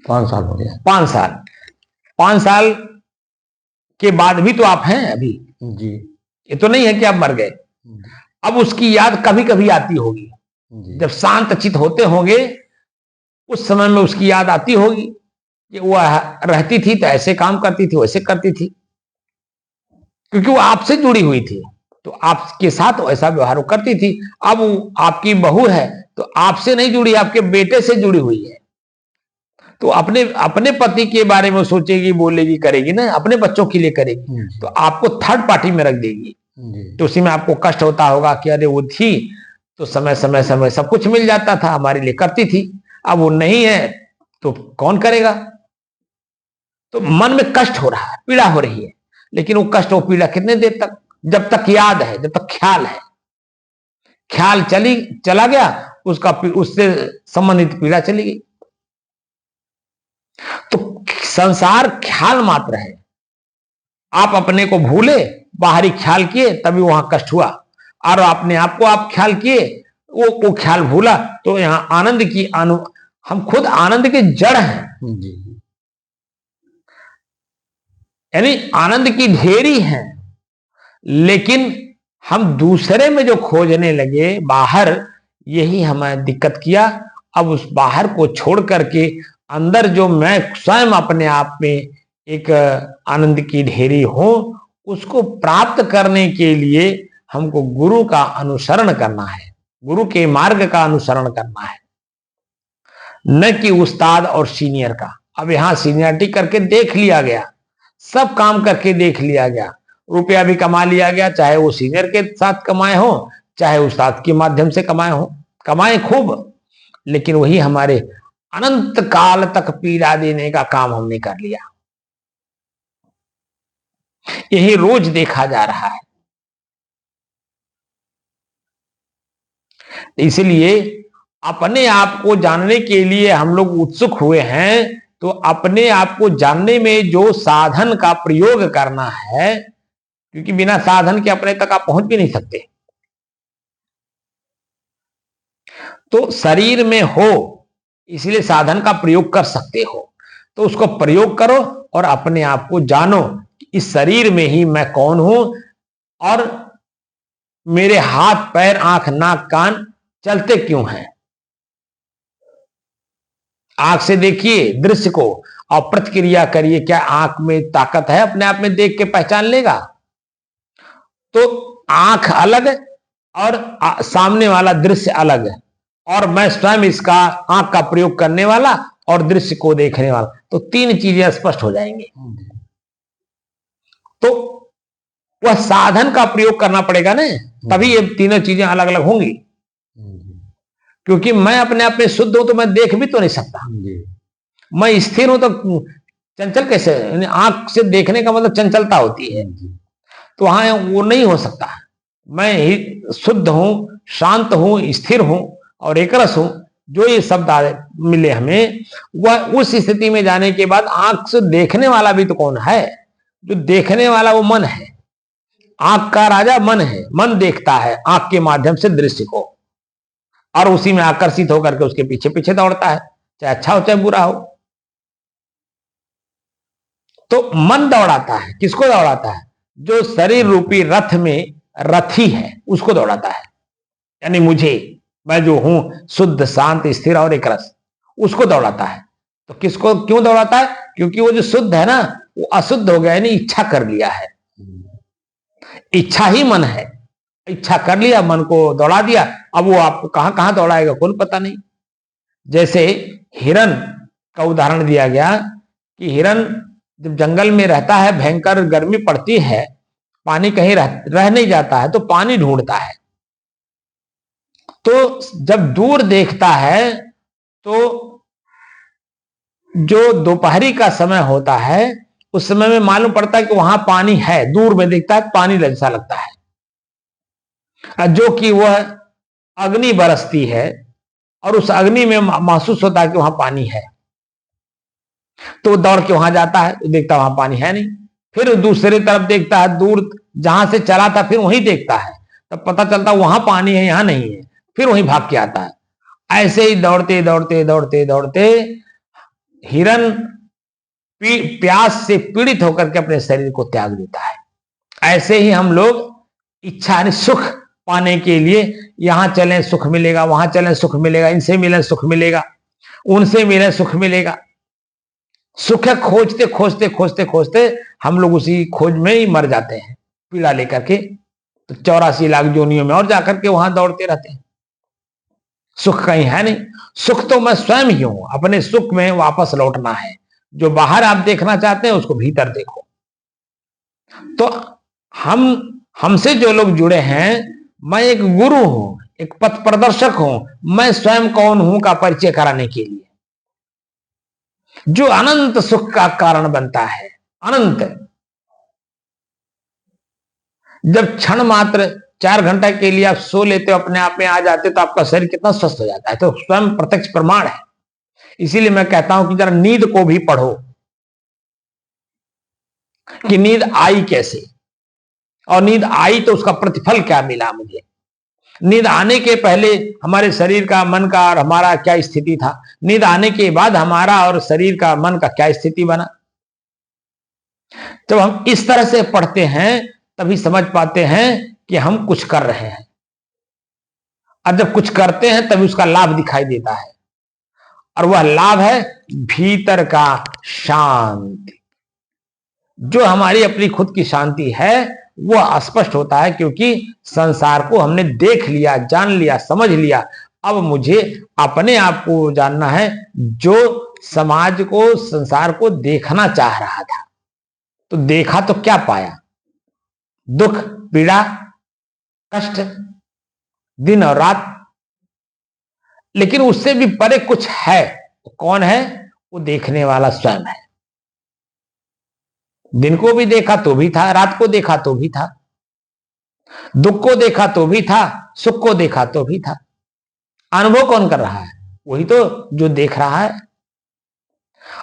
5 साल हो गया। 5 साल। 5 साल के बाद भी तो आप हैं अभी जी। ये तो नहीं है कि आप मर गए। अब उसकी याद कभी कभी आती होगी, जब शांत चित होते होंगे, उस समय में उसकी याद आती होगी कि वो रहती थी तो ऐसे काम करती थी, वैसे करती थी, क्योंकि वो आपसे जुड़ी हुई थी, तो आपके साथ ऐसा व्यवहार वो करती थी। अब वो आपकी बहू है, तो आपसे नहीं जुड़ी, आपके बेटे से जुड़ी हुई है, तो अपने अपने पति के बारे में सोचेगी, बोलेगी, करेगी ना, अपने बच्चों के लिए करेगी, तो आपको थर्ड पार्टी में रख देगी। तो उसी में आपको कष्ट होता होगा कि अरे वो थी तो समय समय समय सब कुछ मिल जाता था, हमारे लिए करती थी, अब वो नहीं है तो कौन करेगा? तो मन में कष्ट हो रहा है, पीड़ा हो रही है, लेकिन वो कष्ट वो पीड़ा कितने देर तक, जब तक याद है, जब तक ख्याल है, ख्याल चला गया उसका, उससे संबंधित पीड़ा चली गई। तो संसार ख्याल मात्र है। आप अपने को भूले, बाहरी ख्याल किए, तभी वहां कष्ट हुआ, और अपने आप को आप ख्याल किए, वो ख्याल भूला, तो यहां आनंद की हम खुद आनंद के जड़ हैं, यानी आनंद की ढेरी है, लेकिन हम दूसरे में जो खोजने लगे बाहर, यही हमें दिक्कत किया। अब उस बाहर को छोड़ करके अंदर जो मैं स्वयं अपने आप में एक आनंद की ढेरी हूं, उसको प्राप्त करने के लिए हमको गुरु का अनुसरण करना है, गुरु के मार्ग का अनुसरण करना है, न कि उस्ताद और सीनियर का। अब यहां सीनियरिटी करके देख लिया गया, सब काम करके देख लिया गया, रुपया भी कमा लिया गया, चाहे वो सीनियर के साथ कमाए हो, चाहे उस्ताद के माध्यम से कमाए हो, कमाए खूब, लेकिन वही हमारे अनंत काल तक पीड़ा देने का काम हमने कर लिया। यही रोज देखा जा रहा है। इसलिए अपने आप को जानने के लिए हम लोग उत्सुक हुए हैं, तो अपने आप को जानने में जो साधन का प्रयोग करना है, क्योंकि बिना साधन के अपने तक आप पहुंच भी नहीं सकते। तो शरीर में हो, इसलिए साधन का प्रयोग कर सकते हो, तो उसको प्रयोग करो और अपने आप को जानो, इस शरीर में ही मैं कौन हूं, और मेरे हाथ पैर आंख नाक कान चलते क्यों हैं। आंख से देखिए दृश्य को और प्रतिक्रिया करिए, क्या आंख में ताकत है अपने आप में देख के पहचान लेगा? तो आंख अलग और सामने वाला दृश्य अलग है, और मैं स्वयं इसका आंख का प्रयोग करने वाला और दृश्य को देखने वाला, तो तीन चीजें स्पष्ट हो जाएंगी। तो वह साधन का प्रयोग करना पड़ेगा ना, तभी ये तीनों चीजें अलग अलग होंगी। क्योंकि मैं अपने आप में शुद्ध हूं तो मैं देख भी तो नहीं सकता, मैं स्थिर हूं तो चंचल कैसे? आंख से देखने का मतलब चंचलता होती है, तो वहां वो नहीं हो सकता। मैं ही शुद्ध हूं, शांत हूं, स्थिर हूं और एकरस हूं, जो ये शब्द मिले हमें, वह उस स्थिति में जाने के बाद आंख से देखने वाला भी तो कौन है? जो देखने वाला वो मन है, आंख का राजा मन है, मन देखता है आंख के माध्यम से दृश्य को, और उसी में आकर्षित होकर के उसके पीछे पीछे दौड़ता है, चाहे अच्छा हो चाहे बुरा हो। तो मन दौड़ाता है, किसको दौड़ाता है? जो शरीर रूपी रथ में रथी है, उसको दौड़ाता है, यानी मुझे, मैं जो हूं शुद्ध शांत स्थिर और एक रस, उसको दौड़ाता है। तो किसको क्यों दौड़ाता है? क्योंकि वो जो शुद्ध है ना, वो अशुद्ध हो गया, यानी इच्छा कर लिया है। इच्छा ही मन है, इच्छा कर लिया, मन को दौड़ा दिया। अब वो आपको कहां कहां दौड़ाएगा कौन पता नहीं। जैसे हिरन का उदाहरण दिया गया कि हिरन जब जंगल में रहता है, भयंकर गर्मी पड़ती है, पानी कहीं रह नहीं जाता है, तो पानी ढूंढता है। तो जब दूर देखता है, तो जो दोपहरी का समय होता है, उस समय में मालूम पड़ता है कि वहां पानी है, दूर में देखता है पानी जैसा लगता है, जो कि वह अग्नि बरसती है, और उस अग्नि में महसूस होता है कि वहां पानी है। तो दौड़ के वहां जाता है, तो देखता है वहां पानी है नहीं, फिर दूसरी तरफ देखता है, दूर जहां से चला था फिर वहीं देखता है, तब पता चलता वहां पानी है, यहां नहीं है, फिर वहीं भाग के आता है। ऐसे ही दौड़ते दौड़ते दौड़ते दौड़ते हिरन प्यास से पीड़ित होकर के अपने शरीर को त्याग देता है। ऐसे ही हम लोग इच्छा, सुख पाने के लिए यहां चलें सुख मिलेगा, वहां चलें सुख मिलेगा, इनसे मिलें सुख मिलेगा, उनसे मिलें सुख मिलेगा, सुख खोजते खोजते खोजते खोजते हम लोग उसी खोज में ही मर जाते हैं, पीड़ा लेकर के। तो 84 लाख जोनियों में और जाकर के वहां दौड़ते रहते हैं। सुख कहीं है नहीं, सुख तो मैं स्वयं ही हूं, अपने सुख में वापस लौटना है। जो बाहर आप देखना चाहते हैं उसको भीतर देखो। तो हमसे जो लोग जुड़े हैं, मैं एक गुरु हूं, एक पथ प्रदर्शक हूं, मैं स्वयं कौन हूं का परिचय कराने के लिए। जो अनंत सुख का कारण बनता है। अनंत। जब क्षण मात्र 4 घंटे के लिए आप सो लेते हो, अपने आप में आ जाते, तो आपका शरीर कितना स्वस्थ हो जाता है। तो स्वयं प्रत्यक्ष प्रमाण है। इसीलिए मैं कहता हूं कि जरा नींद को भी पढ़ो कि नींद आई कैसे, और नींद आई तो उसका प्रतिफल क्या मिला मुझे। नींद आने के पहले हमारे शरीर का, मन का और हमारा क्या स्थिति था, नींद आने के बाद हमारा और शरीर का, मन का क्या स्थिति बना। जब हम इस तरह से पढ़ते हैं तभी समझ पाते हैं कि हम कुछ कर रहे हैं, और जब कुछ करते हैं तभी उसका लाभ दिखाई देता है, और वह लाभ है भीतर का शांति। जो हमारी अपनी खुद की शांति है वह स्पष्ट होता है, क्योंकि संसार को हमने देख लिया, जान लिया, समझ लिया। अब मुझे अपने आप को जानना है, जो समाज को, संसार को देखना चाह रहा था, तो देखा तो क्या पाया? दुख, पीड़ा, कष्ट, दिन और रात। लेकिन उससे भी परे कुछ है। तो कौन है? वो देखने वाला स्वयं है। दिन को भी देखा तो भी था, रात को देखा तो भी था, दुख को देखा तो भी था, सुख को देखा तो भी था। अनुभव कौन कर रहा है? वही तो जो देख रहा है।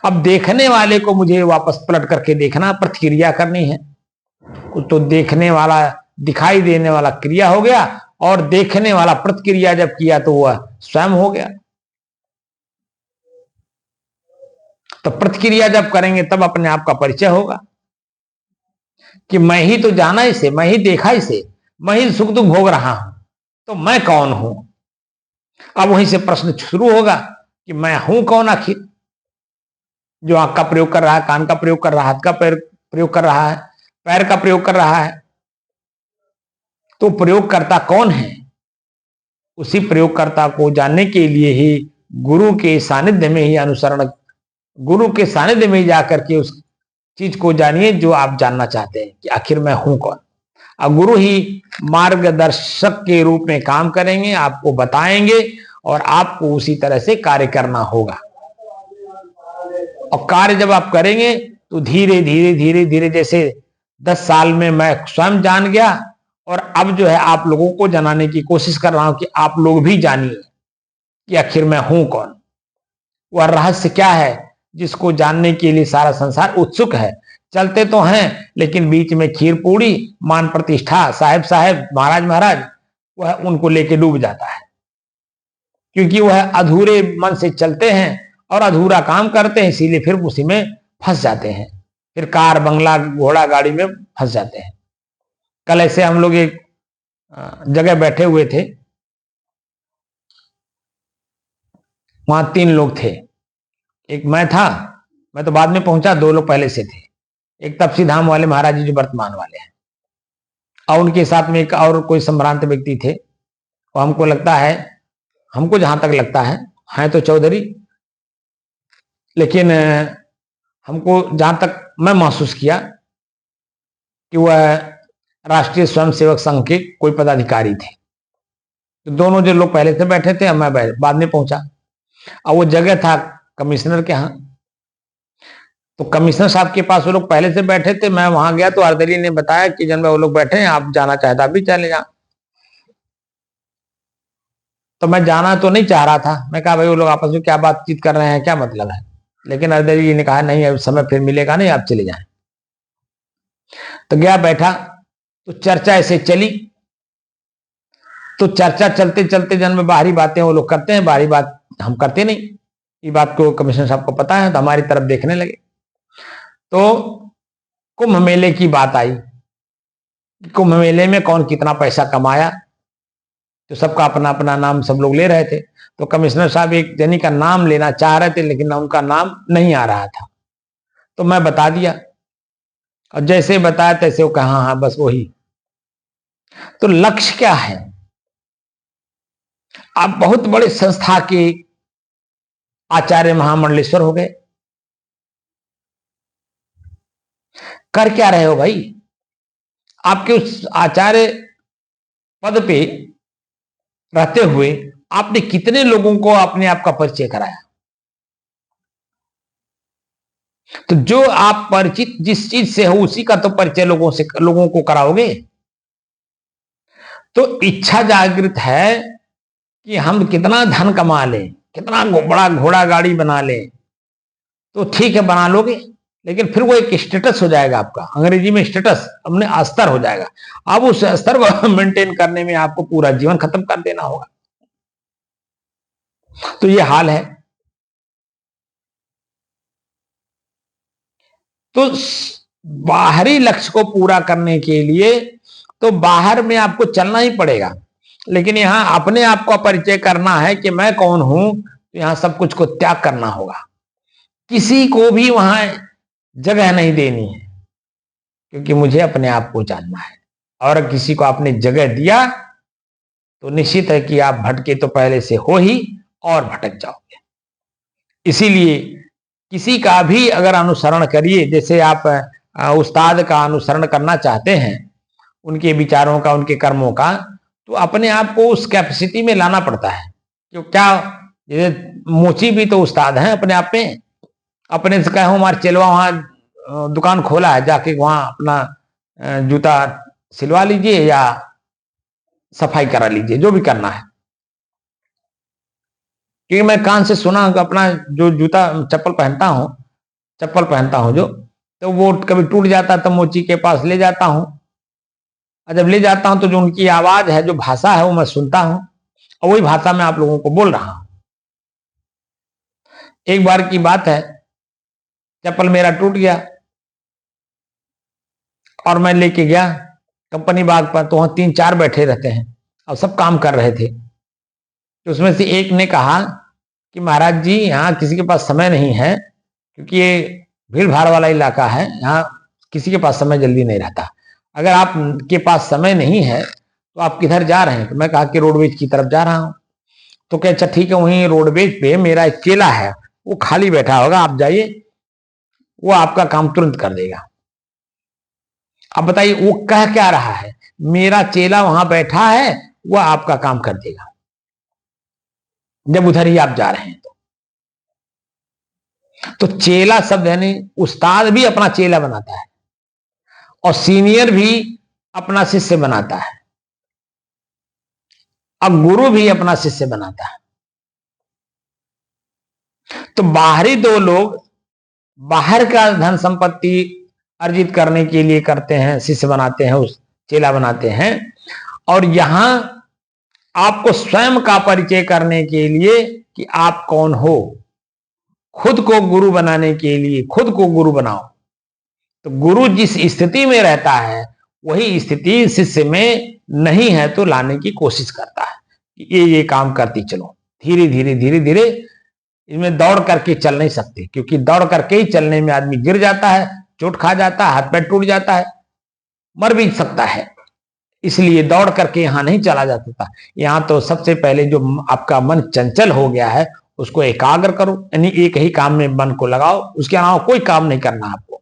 अब देखने वाले को मुझे वापस पलट करके देखना, प्रतिक्रिया करनी है। तो देखने वाला, दिखाई देने वाला क्रिया हो गया, और देखने वाला प्रतिक्रिया जब किया तो वह स्वयं हो गया। तो प्रतिक्रिया जब करेंगे तब अपने आप का परिचय होगा कि मैं ही तो जाना इसे, मैं ही देखा इसे, मैं ही सुख दुख भोग रहा हूं, तो मैं कौन हूं? अब वहीं से प्रश्न शुरू होगा कि मैं हूं कौन आखिर? जो आंख का प्रयोग कर रहा है, कान का प्रयोग कर रहा है, हाथ का प्रयोग कर रहा है, पैर का प्रयोग कर रहा है, तो प्रयोगकर्ता कौन है? उसी प्रयोगकर्ता को जानने के लिए ही गुरु के सानिध्य में ही अनुसरण, गुरु के सानिध्य में ही जाकर के उस चीज को जानिए जो आप जानना चाहते हैं कि आखिर मैं हूं कौन। अब गुरु ही मार्गदर्शक के रूप में काम करेंगे, आपको बताएंगे, और आपको उसी तरह से कार्य करना होगा। और कार्य जब आप करेंगे तो धीरे धीरे धीरे धीरे, जैसे 10 साल में मैं स्वयं जान गया, और अब जो है आप लोगों को जनाने की कोशिश कर रहा हूं कि आप लोग भी जानिए कि आखिर मैं हूं कौन। वह रहस्य क्या है जिसको जानने के लिए सारा संसार उत्सुक है। चलते तो हैं, लेकिन बीच में खीर पूड़ी, मान प्रतिष्ठा, साहेब साहेब, महाराज महाराज, वह उनको लेके डूब जाता है, क्योंकि वह अधूरे मन से चलते हैं और अधूरा काम करते हैं, इसीलिए फिर उसी में फंस जाते हैं, फिर कार, बंगला, घोड़ा गाड़ी में फंस जाते हैं। कल ऐसे हम लोग एक जगह बैठे हुए थे, वहां 3 लोग थे। एक मैं था, मैं तो बाद में पहुंचा, 2 लोग पहले से थे। एक तपसी धाम वाले महाराज जी जो वर्तमान वाले हैं, और उनके साथ में एक और कोई संभ्रांत व्यक्ति थे। और हमको लगता है, हमको जहां तक लगता है तो चौधरी, लेकिन हमको जहां तक मैं महसूस किया कि वह राष्ट्रीय स्वयंसेवक संघ के कोई पदाधिकारी थे। तो दोनों जो लोग पहले से बैठे थे, मैं बाद में पहुंचा, और वो जगह था कमिश्नर के यहाँ। तो कमिश्नर साहब के पास वो लोग पहले से बैठे थे। मैं वहां गया तो अर्दली ने बताया कि जन भाई वो लोग बैठे हैं, आप जाना चाहता आप भी चले जा। तो मैं जाना तो नहीं चाह रहा था। मैं कहा भाई वो लोग आपस में क्या बातचीत कर रहे हैं, क्या मतलब है? लेकिन अर्दली जी ने कहा नहीं, अब समय फिर मिलेगा नहीं, आप चले जाएं। तो गया, बैठा, तो चर्चा ऐसे चली। तो चर्चा चलते चलते जन में बाहरी बातें वो लोग करते हैं, बाहरी बात हम करते नहीं। ये बात को कमिश्नर साहब को पता है, तो हमारी तरफ देखने लगे। तो कुंभ मेले की बात आई, कुंभ मेले में कौन कितना पैसा कमाया। तो सबका अपना अपना नाम सब लोग ले रहे थे। तो कमिश्नर साहब एक जनी का नाम लेना चाह रहे थे, लेकिन उनका नाम नहीं आ रहा था। तो मैं बता दिया, और जैसे बताया तैसे वो कहा हाँ बस वही। तो लक्ष्य क्या है? आप बहुत बड़े संस्था के आचार्य महामंडलेश्वर हो गए, कर क्या रहे हो भाई? आपके उस आचार्य पद पे रहते हुए आपने कितने लोगों को अपने आप का परिचय कराया? तो जो आप परिचित जिस चीज से हो उसी का तो परिचय लोगों को कराओगे। तो इच्छा जागृत है कि हम कितना धन कमा लें, कितना बड़ा घोड़ा गाड़ी बना लें, तो ठीक है बना लोगे, लेकिन फिर वो एक स्टेटस हो जाएगा आपका, अंग्रेजी में स्टेटस, अपने स्तर हो जाएगा। अब उस स्तर को मेंटेन करने में आपको पूरा जीवन खत्म कर देना होगा। तो ये हाल है। तो बाहरी लक्ष्य को पूरा करने के लिए तो बाहर में आपको चलना ही पड़ेगा, लेकिन यहां अपने आप का परिचय करना है कि मैं कौन हूं, तो यहां सब कुछ को त्याग करना होगा। किसी को भी वहां जगह नहीं देनी है, क्योंकि मुझे अपने आप को जानना है। और किसी को आपने जगह दिया तो निश्चित है कि आप भटके तो पहले से हो ही और भटक जाओगे। इसीलिए किसी का भी अगर अनुसरण करिए, जैसे आप उस्ताद का अनुसरण करना चाहते हैं, उनके विचारों का, उनके कर्मों का, तो अपने आप को उस कैपेसिटी में लाना पड़ता है। क्यों, क्या ये मोची भी तो उस्ताद हैं अपने आप में। अपने से कहे हमारे चेलवा वहां दुकान खोला है, जाके वहां अपना जूता सिलवा लीजिए या सफाई करा लीजिए, जो भी करना है। क्योंकि मैं कान से सुना अपना जो जूता चप्पल पहनता हूं जो, तो वो कभी टूट जाता है तो मोची के पास ले जाता हूं, और जब ले जाता हूं तो जो उनकी आवाज है, जो भाषा है, वो मैं सुनता हूं, और वही भाषा में आप लोगों को बोल रहा हूं। एक बार की बात है, चप्पल मेरा टूट गया और मैं लेके गया कंपनी बाग पर, तो वहां 3-4 बैठे रहते हैं और सब काम कर रहे थे। तो उसमें से एक ने कहा कि महाराज जी, यहाँ किसी के पास समय नहीं है, क्योंकि ये भीड़ भाड़ वाला इलाका है, यहाँ किसी के पास समय जल्दी नहीं रहता। अगर आप के पास समय नहीं है तो आप किधर जा रहे हैं? तो मैं कहा कि रोडवेज की तरफ जा रहा हूं। तो क्या, अच्छा ठीक है, वहीं रोडवेज पे मेरा एक चेला है, वो खाली बैठा होगा, आप जाइए, वो आपका काम तुरंत कर देगा। अब बताइए वो कह क्या रहा है? मेरा चेला वहां बैठा है, वह आपका काम कर देगा, जब उधर ही आप जा रहे हैं। तो चेला शब्द यानी उस्ताद भी अपना चेला बनाता है और सीनियर भी अपना शिष्य बनाता है, अब गुरु भी अपना शिष्य बनाता है। तो बाहरी दो लोग बाहर का धन संपत्ति अर्जित करने के लिए करते हैं, शिष्य बनाते हैं, उस चेला बनाते हैं, और यहां आपको स्वयं का परिचय करने के लिए कि आप कौन हो, खुद को गुरु बनाने के लिए खुद को गुरु बनाओ। तो गुरु जिस स्थिति में रहता है वही स्थिति शिष्य में नहीं है तो लाने की कोशिश करता है कि ये काम करती चलो, धीरे धीरे धीरे धीरे। इसमें दौड़ करके चल नहीं सकते, क्योंकि दौड़ करके ही चलने में आदमी गिर जाता है, चोट खा जाता है, हाथ पैर टूट जाता है, मर भी सकता है। इसलिए दौड़ करके यहां नहीं चला जा सकता। यहां तो सबसे पहले जो आपका मन चंचल हो गया है उसको एकाग्र करो, यानी एक ही काम में मन को लगाओ, उसके अलावा कोई काम नहीं करना आपको।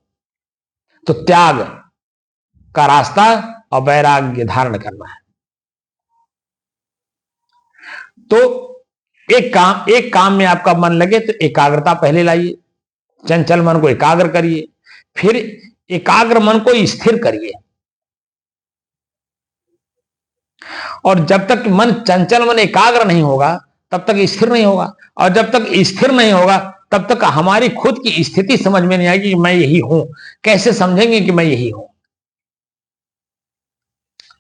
तो त्याग का रास्ता और वैराग्य धारण करना है। तो एक काम में आपका मन लगे तो एकाग्रता पहले लाइए, चंचल मन को एकाग्र करिए, फिर एकाग्र मन को स्थिर करिए। और जब तक मन चंचल, मन एकाग्र नहीं होगा तब तक स्थिर नहीं होगा, और जब तक स्थिर नहीं होगा तब तक हमारी खुद की स्थिति समझ में नहीं आएगी कि मैं यही हूं। कैसे समझेंगे कि मैं यही हूं?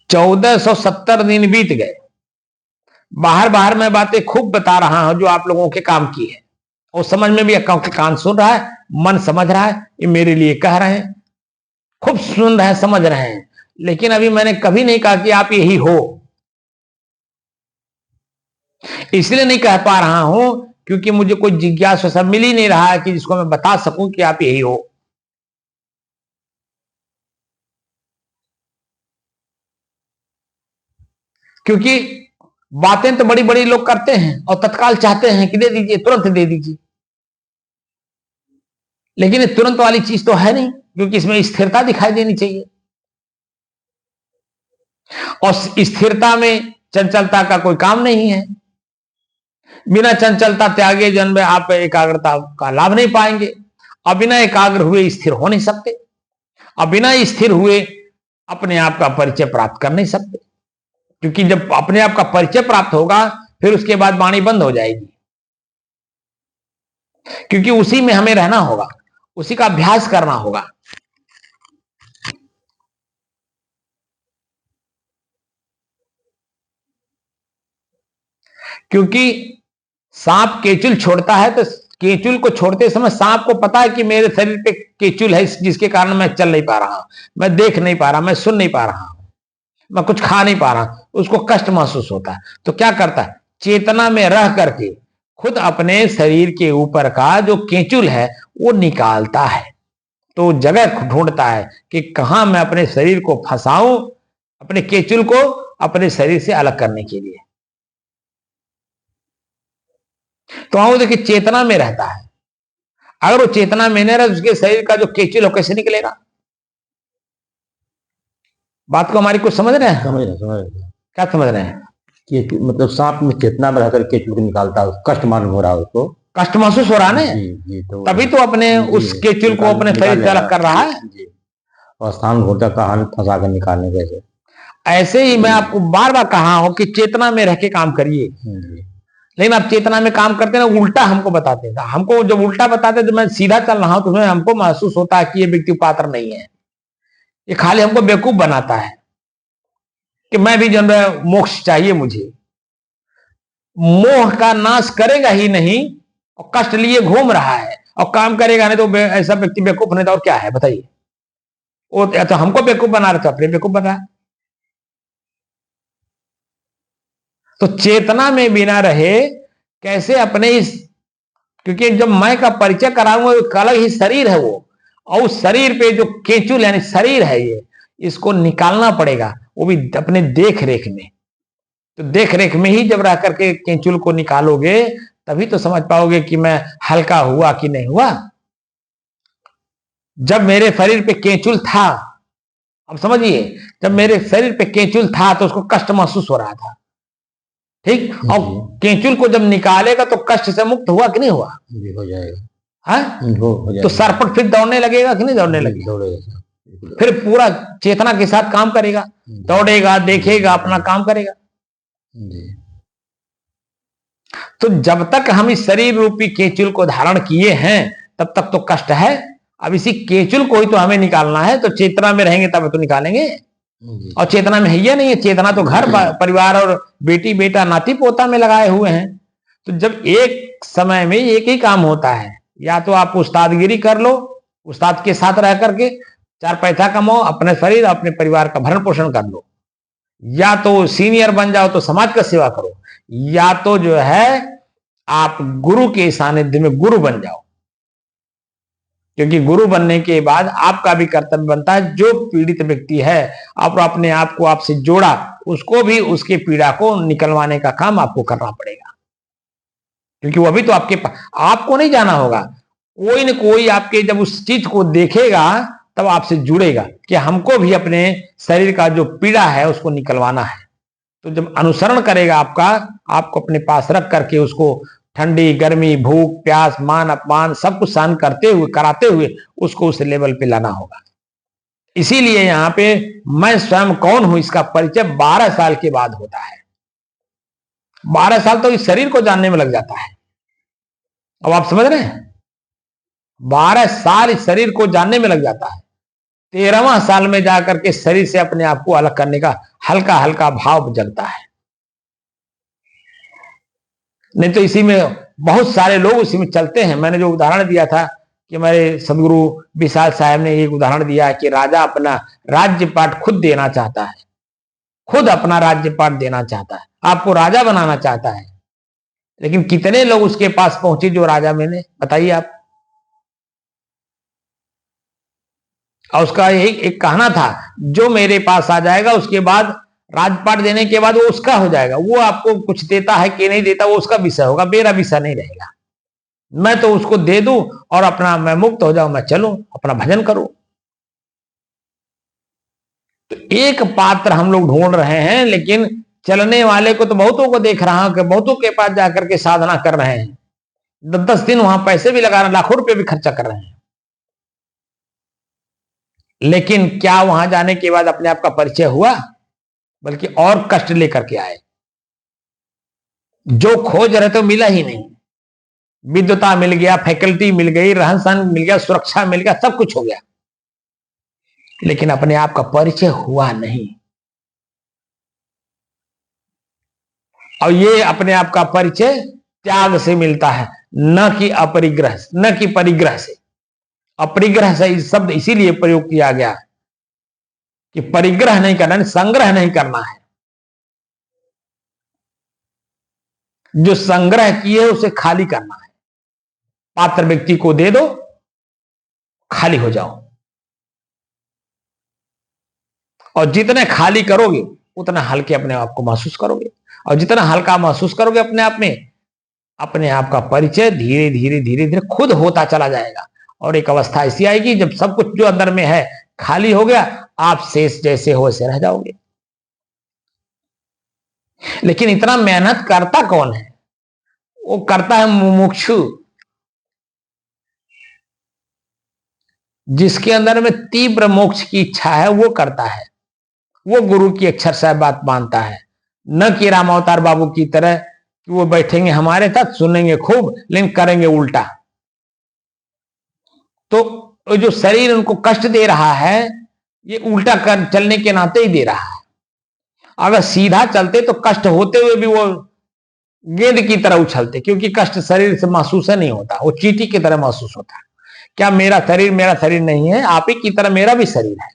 1470 दिन बीत गए, बाहर मैं बातें खूब बता रहा हूं जो आप लोगों के काम की है, और समझ में भी कान सुन रहा है, मन समझ रहा है, ये मेरे लिए कह रहे हैं, खूब सुन रहे हैं, समझ रहे हैं। लेकिन अभी मैंने कभी नहीं कहा कि आप यही हो। इसलिए नहीं कह पा रहा हूं क्योंकि मुझे कोई जिज्ञासा सब मिल ही नहीं रहा है कि जिसको मैं बता सकूं कि आप यही हो। क्योंकि बातें तो बड़ी बड़ी लोग करते हैं और तत्काल चाहते हैं कि दे दीजिए, तुरंत दे दीजिए, लेकिन ये तुरंत वाली चीज तो है नहीं, क्योंकि इसमें स्थिरता दिखाई देनी चाहिए, और स्थिरता में चंचलता का कोई काम नहीं है। बिना चंचलता त्यागे जन्म में आप एकाग्रता का लाभ नहीं पाएंगे। अब बिना एकाग्र हुए स्थिर हो नहीं सकते, अब बिना स्थिर हुए अपने आप का परिचय प्राप्त कर नहीं सकते, क्योंकि जब अपने आप का परिचय प्राप्त होगा फिर उसके बाद वाणी बंद हो जाएगी, क्योंकि उसी में हमें रहना होगा, उसी का अभ्यास करना होगा। क्योंकि सांप केचुल छोड़ता है तो केचुल को छोड़ते समय सांप को पता है कि मेरे शरीर पे केचुल है, जिसके कारण मैं चल नहीं पा रहा हूं, मैं देख नहीं पा रहा, मैं सुन नहीं पा रहा हूं, मैं कुछ खा नहीं पा रहा, उसको कष्ट महसूस होता है। तो क्या करता है, चेतना में रह करके खुद अपने शरीर के ऊपर का जो केचुल है वो निकालता है। तो जगह ढूंढता है कि कहां मैं अपने शरीर को फंसाऊं, अपने केचुल को अपने शरीर से अलग करने के लिए। तो वो देखिए चेतना में रहता है, अगर वो चेतना में नहीं रहे उसके शरीर का जो केचुल हो कैसे निकलेगा। बात को हमारी कुछ समझ रहे हैं? समझ रहे क्या समझ रहे हैं? कि मतलब सांप में चेतना में रहकर केचुल को निकालता है, कष्ट मालूम हो रहा है उसको, कष्ट महसूस हो रहा है जी, तो तभी तो अपने उस केचुल को अपने शरीर से अलग कर रहा है जी। और स्थान ढूंढता कहानी फंसा कर निकालने कैसे। ऐसे ही मैं आपको बार बार कहा हूं कि चेतना में रह के काम करिए, लेकिन आप चेतना में काम करते ना उल्टा हमको बताते हैं। हमको जब उल्टा बताते तो मैं सीधा चल रहा हूं तो उसमें हमको महसूस होता है कि ये व्यक्ति पात्र नहीं है, ये खाली हमको बेवकूफ बनाता है कि मैं भी जन मोक्ष चाहिए मुझे। मोह का नाश करेगा ही नहीं और कष्ट लिए घूम रहा है और काम करेगा नहीं, तो ऐसा व्यक्ति बेवकूफ नहीं था और क्या है बताइए। वो तो हमको बेवकूफ बना रहा था, अपने बेवकूफ बना रहा। तो चेतना में बिना रहे कैसे अपने इस, क्योंकि जब मैं का परिचय कराऊंगा एक अलग ही शरीर है वो, और उस शरीर पे जो केचुल यानी शरीर है ये, इसको निकालना पड़ेगा, वो भी अपने देख रेख में। तो देख रेख में ही जब रह करके केचुल को निकालोगे तभी तो समझ पाओगे कि मैं हल्का हुआ कि नहीं हुआ। जब मेरे शरीर पे केचुल था, अब समझिए, जब मेरे शरीर पे केचुल था तो उसको कष्ट महसूस हो रहा था, ठीक, और केचुल को जब निकालेगा तो कष्ट से मुक्त हुआ कि नहीं हुआ? हो जाएगा। तो सरपट फिर दौड़ने लगेगा कि नहीं दौड़ने लगेगा? फिर पूरा चेतना के साथ काम करेगा, दौड़ेगा, देखेगा, अपना काम करेगा। तो जब तक हम इस शरीर रूपी केचुल को धारण किए हैं तब तक तो कष्ट है। अब इसी केचुल को ही तो हमें निकालना है, तो चेतना में रहेंगे तब तो निकालेंगे। और चेतना में है या नहीं है, चेतना तो घर परिवार और बेटी बेटा नाती पोता में लगाए हुए हैं। तो जब एक समय में एक ही काम होता है, या तो आप उस्तादगिरी कर लो, उस्ताद के साथ रह करके 4 पैसा कमाओ, अपने शरीर अपने परिवार का भरण पोषण कर लो, या तो सीनियर बन जाओ तो समाज का सेवा करो, या तो जो है आप गुरु के सानिध्य में गुरु बन जाओ। क्योंकि गुरु बनने के बाद आपका भी कर्तव्य बनता है, जो पीड़ित व्यक्ति है आप अपने आप को आपसे जोड़ा, उसको भी उसके पीड़ा को निकलवाने का काम आपको करना पड़ेगा। क्योंकि वो अभी तो आपके आपको नहीं जाना होगा, कोई न कोई आपके जब उस चीज को देखेगा तब आपसे जुड़ेगा कि हमको भी अपने शरीर का जो पीड़ा है उसको निकलवाना है। तो जब अनुसरण करेगा आपका, आपको अपने पास रख करके उसको ठंडी गर्मी भूख प्यास मान अपमान सब कुछ सहन करते हुए कराते हुए उसको उस लेवल पे लाना होगा। इसीलिए यहां पे मैं स्वयं कौन हूं इसका परिचय 12 साल के बाद होता है। 12 साल तो इस शरीर को जानने में लग जाता है। अब आप समझ रहे हैं, 12 साल इस शरीर को जानने में लग जाता है। 13वां साल में जाकर के शरीर से अपने आप को अलग करने का हल्का हल्का भाव जगता है। नहीं तो इसी में बहुत सारे लोग इसी में चलते हैं। मैंने जो उदाहरण दिया था कि हमारे सदगुरु विशाल साहब ने एक उदाहरण दिया कि राजा अपना राज्यपाट खुद देना चाहता है, खुद अपना राज्यपाट देना चाहता है, आपको राजा बनाना चाहता है, लेकिन कितने लोग उसके पास पहुंचे जो राजा मैंने, बताइए आप। और उसका एक कहना था, जो मेरे पास आ जाएगा उसके बाद राजपाट देने के बाद वो उसका हो जाएगा, वो आपको कुछ देता है कि नहीं देता वो उसका विषय होगा, मेरा विषय नहीं रहेगा। मैं तो उसको दे दूं और अपना मैं मुक्त हो जाऊं, मैं चलूं अपना भजन करूं। तो एक पात्र हम लोग ढूंढ रहे हैं, लेकिन चलने वाले को तो बहुतों को देख रहा हूं कि बहुतों के पास जाकर के साधना कर रहे हैं, 10 दिन वहां पैसे भी लगा रहे हैं, लाखों रुपए भी खर्चा कर रहे हैं, लेकिन क्या वहां जाने के बाद अपने आप का परिचय हुआ? बल्कि और कष्ट लेकर के आए। जो खोज रहे थे मिला ही नहीं। विद्वता मिल गया, फैकल्टी मिल गई, रहन सहन मिल गया, सुरक्षा मिल गया, सब कुछ हो गया, लेकिन अपने आप का परिचय हुआ नहीं। और ये अपने आप का परिचय त्याग से मिलता है, न कि अपरिग्रह, न कि परिग्रह से। अपरिग्रह से शब्द इसीलिए प्रयोग किया गया कि परिग्रह नहीं करना, संग्रह नहीं करना है। जो संग्रह किए उसे खाली करना है। पात्र व्यक्ति को दे दो, खाली हो जाओ। और जितने खाली करोगे उतना हल्के अपने आप को महसूस करोगे, और जितना हल्का महसूस करोगे अपने आप में, अपने आप का परिचय धीरे धीरे धीरे धीरे खुद होता चला जाएगा। और एक अवस्था ऐसी आएगी जब सब कुछ जो अंदर में है खाली हो गया, आप शेष जैसे हो वैसे रह जाओगे। लेकिन इतना मेहनत करता कौन है? वो करता है मुमुक्षु, जिसके अंदर में तीव्र मोक्ष की इच्छा है, वो करता है। वो गुरु की अक्षरशः बात मानता है, न कि राम अवतार बाबू की तरह कि वो बैठेंगे हमारे साथ, सुनेंगे खूब, लेकिन करेंगे उल्टा। तो जो शरीर उनको कष्ट दे रहा है, ये उल्टा कर चलने के नाते ही दे रहा है। अगर सीधा चलते तो कष्ट होते हुए भी वो गेंद की तरह उछलते, क्योंकि कष्ट शरीर से महसूस नहीं होता, वो चींटी की तरह महसूस होता है। क्या मेरा शरीर नहीं है? आप ही की तरह मेरा भी शरीर है।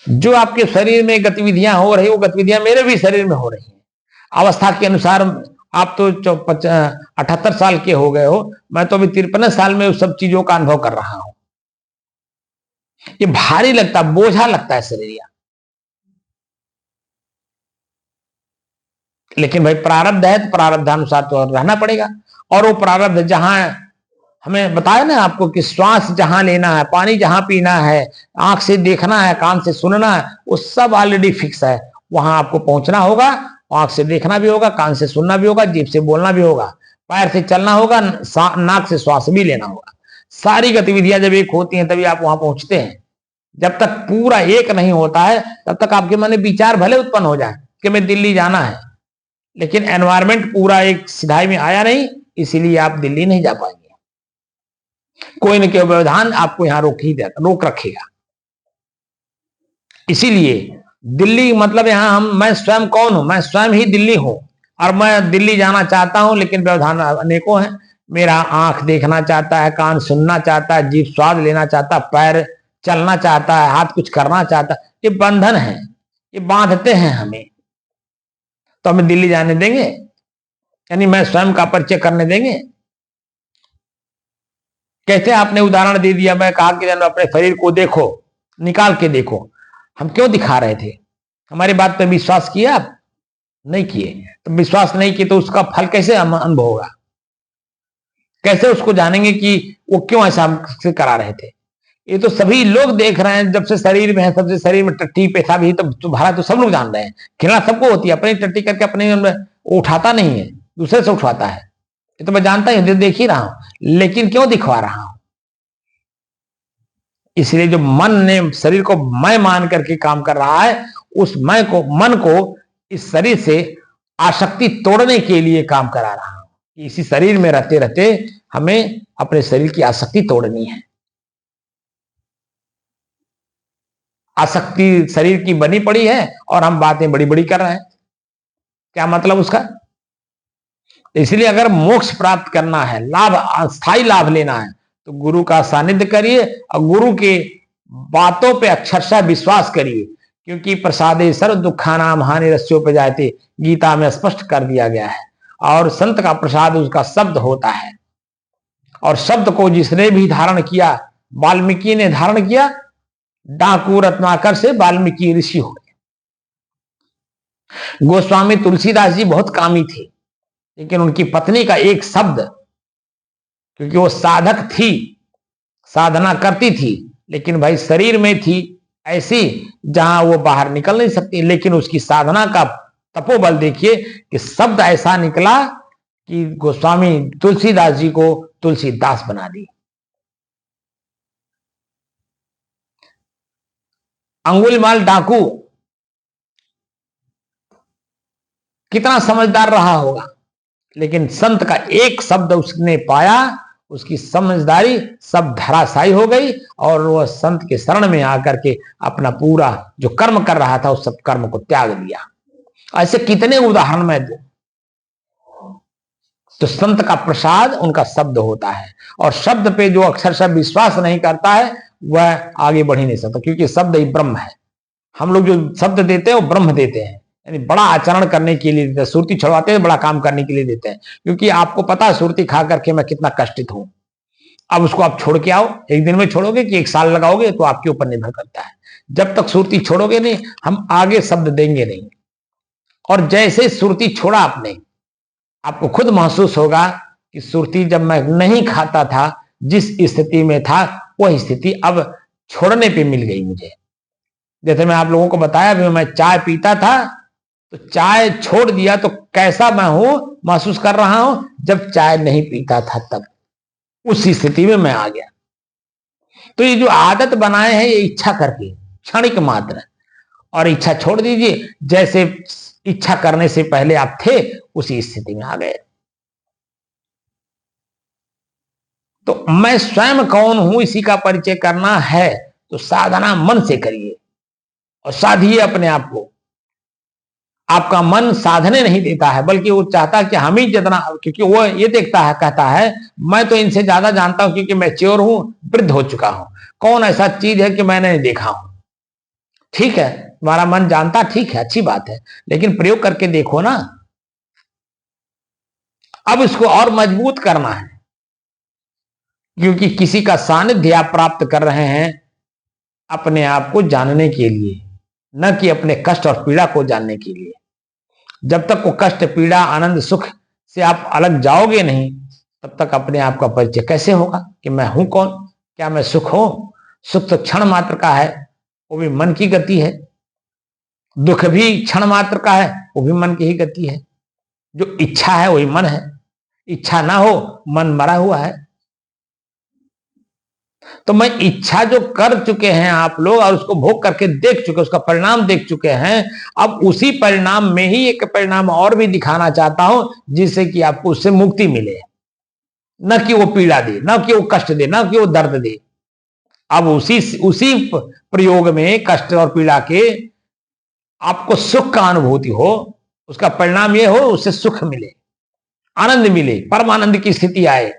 जो आपके शरीर में गतिविधियां हो रही, वो गतिविधियां मेरे भी शरीर में हो रही हैं। अवस्था के अनुसार आप तो 78 साल के हो गए हो, मैं तो अभी 53 साल में उस सब चीजों का अनुभव कर रहा हूं। ये भारी लगता, बोझा लगता है शरीर। लेकिन भाई प्रारब्ध है तो प्रारब्धानुसार तो रहना पड़ेगा। और वो प्रारब्ध जहां हमें बताया ना आपको कि श्वास जहां लेना है, पानी जहां पीना है, आंख से देखना है, कान से सुनना है, वो सब ऑलरेडी फिक्स है। वहां आपको पहुंचना होगा, आंख से देखना भी होगा, कान से सुनना भी होगा, जीभ से बोलना भी होगा, पैर से चलना होगा, नाक से श्वास भी लेना होगा। सारी गतिविधियां जब एक होती हैं तभी आप वहां पहुंचते हैं। जब तक पूरा एक नहीं होता है तब तक आपके मन में विचार भले उत्पन्न हो जाए कि मैं दिल्ली जाना है, लेकिन एनवायरमेंट पूरा एक सिधाई में आया नहीं, इसीलिए आप दिल्ली नहीं जा पाएंगे। कोई न कोई व्यवधान आपको यहां रोक रखेगा। इसीलिए दिल्ली मतलब यहां मैं स्वयं कौन हूं? मैं स्वयं ही दिल्ली हूं, और मैं दिल्ली जाना चाहता हूं, लेकिन व्यवधान अनेकों हैं। मेरा आंख देखना चाहता है, कान सुनना चाहता है, जीभ स्वाद लेना चाहता है, पैर चलना चाहता है, हाथ कुछ करना चाहता है। ये बंधन है, ये बांधते हैं हमें। तो हमें दिल्ली जाने देंगे? यानी मैं स्वयं का परिचय करने देंगे? कैसे आपने उदाहरण दे दिया, मैं कहा कि अपने शरीर को देखो, निकाल के देखो। हम क्यों दिखा रहे थे? हमारी बात पे विश्वास किया आप? नहीं किए। तो विश्वास नहीं किए तो उसका फल कैसे अनुभव होगा? कैसे उसको जानेंगे कि वो क्यों ऐसा हमसे करा रहे थे? ये तो सभी लोग देख रहे हैं, जब से शरीर में है, सबसे शरीर में टट्टी पेशाब ही तो भरा, तो सब लोग जान रहे हैं। खिलना सबको होती है, अपनी टट्टी करके अपने उठाता नहीं है, दूसरे से उठवाता है। ये तो मैं जानता ही, देख ही रहा हूं, लेकिन क्यों दिखवा रहा हूं? इसलिए जो मन ने शरीर को मैं मान करके काम कर रहा है, उस मन को इस शरीर से आसक्ति तोड़ने के लिए काम करा रहा हूं। इसी शरीर में रहते रहते हमें अपने शरीर की आसक्ति तोड़नी है। आसक्ति शरीर की बनी पड़ी है और हम बातें बड़ी बड़ी कर रहे हैं। क्या मतलब उसका? इसलिए अगर मोक्ष प्राप्त करना है, स्थायी लाभ लेना है, तो गुरु का सानिध्य करिए और गुरु के बातों पे अक्षरशः विश्वास करिए, क्योंकि प्रसादे सर्व दुखानाम हानि रस्योपजायते गीता में स्पष्ट कर दिया गया है। और संत का प्रसाद उसका शब्द होता है, और शब्द को जिसने भी धारण किया, वाल्मीकि ने धारण किया, डाकू रत्नाकर से वाल्मीकि ऋषि हो गए। गोस्वामी तुलसीदास जी बहुत कामी थे, लेकिन उनकी पत्नी का एक शब्द, क्योंकि वो साधक थी, साधना करती थी, लेकिन भाई शरीर में थी ऐसी जहां वो बाहर निकल नहीं सकती, लेकिन उसकी साधना का तपोबल देखिए कि शब्द ऐसा निकला कि गोस्वामी तुलसीदास जी को तुलसीदास बना दी। अंगुलीमाल डाकू कितना समझदार रहा होगा, लेकिन संत का एक शब्द उसने पाया, उसकी समझदारी सब धराशायी हो गई और वह संत के शरण में आकर के अपना पूरा जो कर्म कर रहा था उस सब कर्म को त्याग दिया। ऐसे कितने उदाहरण मैं दूं। तो संत का प्रसाद उनका शब्द होता है, और शब्द पे जो अक्षरशः विश्वास नहीं करता है वह आगे बढ़ ही नहीं सकता, क्योंकि शब्द ही ब्रह्म है। हम लोग जो शब्द देते हैं वो ब्रह्म देते हैं, यानी बड़ा आचरण करने के लिए देते हैं। सुरती छुड़वाते हैं, बड़ा काम करने के लिए देते हैं, क्योंकि आपको पता है सुरती खा करके मैं कितना कष्टित हूं। अब उसको आप छोड़ के आओ, एक दिन में छोड़ोगे कि एक साल लगाओगे, तो आपके ऊपर निर्भर करता है। जब तक सुरती छोड़ोगे नहीं, हम आगे शब्द देंगे नहीं। और जैसे सुरती छोड़ा आपने, आपको खुद महसूस होगा कि सुरती जब मैं नहीं खाता था, जिस स्थिति में था, वह स्थिति अब छोड़ने पे मिल गई मुझे। जैसे मैं आप लोगों को बताया भी, मैं चाय पीता था तो चाय छोड़ दिया तो कैसा मैं हूं महसूस कर रहा हूं, जब चाय नहीं पीता था तब उसी स्थिति में मैं आ गया। तो ये जो आदत बनाए हैं ये इच्छा करके क्षणिक मात्र, और इच्छा छोड़ दीजिए, जैसे इच्छा करने से पहले आप थे उसी स्थिति में आ गए। तो मैं स्वयं कौन हूं इसी का परिचय करना है, तो साधना मन से करिए और साधिए अपने आप को। आपका मन साधने नहीं देता है, बल्कि वो चाहता है कि हम ही जितना, क्योंकि वो ये देखता है, कहता है मैं तो इनसे ज्यादा जानता हूं, क्योंकि मैच्योर हूं, वृद्ध हो चुका हूं। कौन ऐसा चीज है कि मैंने नहीं देखा हूं। ठीक है, तुम्हारा मन जानता, ठीक है, अच्छी बात है, लेकिन प्रयोग करके देखो ना। अब इसको और मजबूत करना है, क्योंकि किसी का सानिध्य आप प्राप्त कर रहे हैं अपने आप को जानने के लिए, न कि अपने कष्ट और पीड़ा को जानने के लिए। जब तक वो कष्ट, पीड़ा, आनंद, सुख से आप अलग जाओगे नहीं, तब तक अपने आप का परिचय कैसे होगा कि मैं हूं कौन। क्या मैं सुख हूं? सुख तो क्षण मात्र का है, वो भी मन की गति है। दुख भी क्षण मात्र का है, वो भी मन की ही गति है। जो इच्छा है वही मन है, इच्छा ना हो मन मरा हुआ है। तो मैं इच्छा जो कर चुके हैं आप लोग, और उसको भोग करके देख चुके, उसका परिणाम देख चुके हैं, अब उसी परिणाम में ही एक परिणाम और भी दिखाना चाहता हूं, जिससे कि आपको उससे मुक्ति मिले, न कि वो पीड़ा दे, न कि वो कष्ट दे, न कि वो दर्द दे। अब उसी उसी प्रयोग में कष्ट और पीड़ा के आपको सुख का अनुभूति हो, उसका परिणाम ये हो उससे सुख मिले, आनंद मिले, परमानंद की स्थिति आए।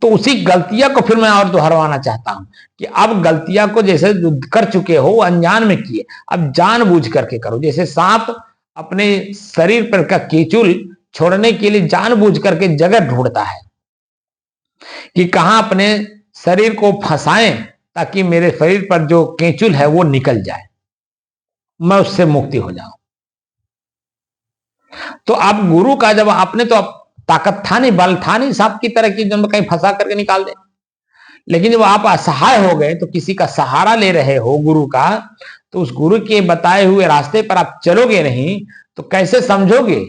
तो उसी गलतियां को फिर मैं और दोहराना चाहता हूं कि अब गलतियां को जैसे कर चुके हो अनजान में किए, अब जानबूझ करके करो। जैसे सांप अपने शरीर पर का केचुल छोड़ने के लिए जानबूझ करके जगह ढूंढता है कि कहां अपने शरीर को फंसाएं, ताकि मेरे शरीर पर जो केचुल है वो निकल जाए, मैं उससे मुक्ति हो जाऊं। तो अब गुरु का जब आपने, तो ताकत था नहीं, बल था नहीं सांप की तरह की जब कहीं फंसा करके निकाल दे, लेकिन जब आप असहाय हो गए तो किसी का सहारा ले रहे हो गुरु का, तो उस गुरु के बताए हुए रास्ते पर आप चलोगे नहीं, तो कैसे समझोगे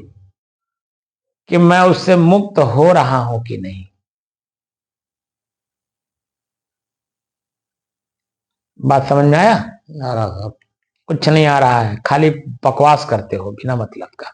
कि मैं उससे मुक्त हो रहा हूं कि नहीं। बात समझ में आया? आ रहा। कुछ नहीं आ रहा है, खाली बकवास करते हो बिना मतलब का।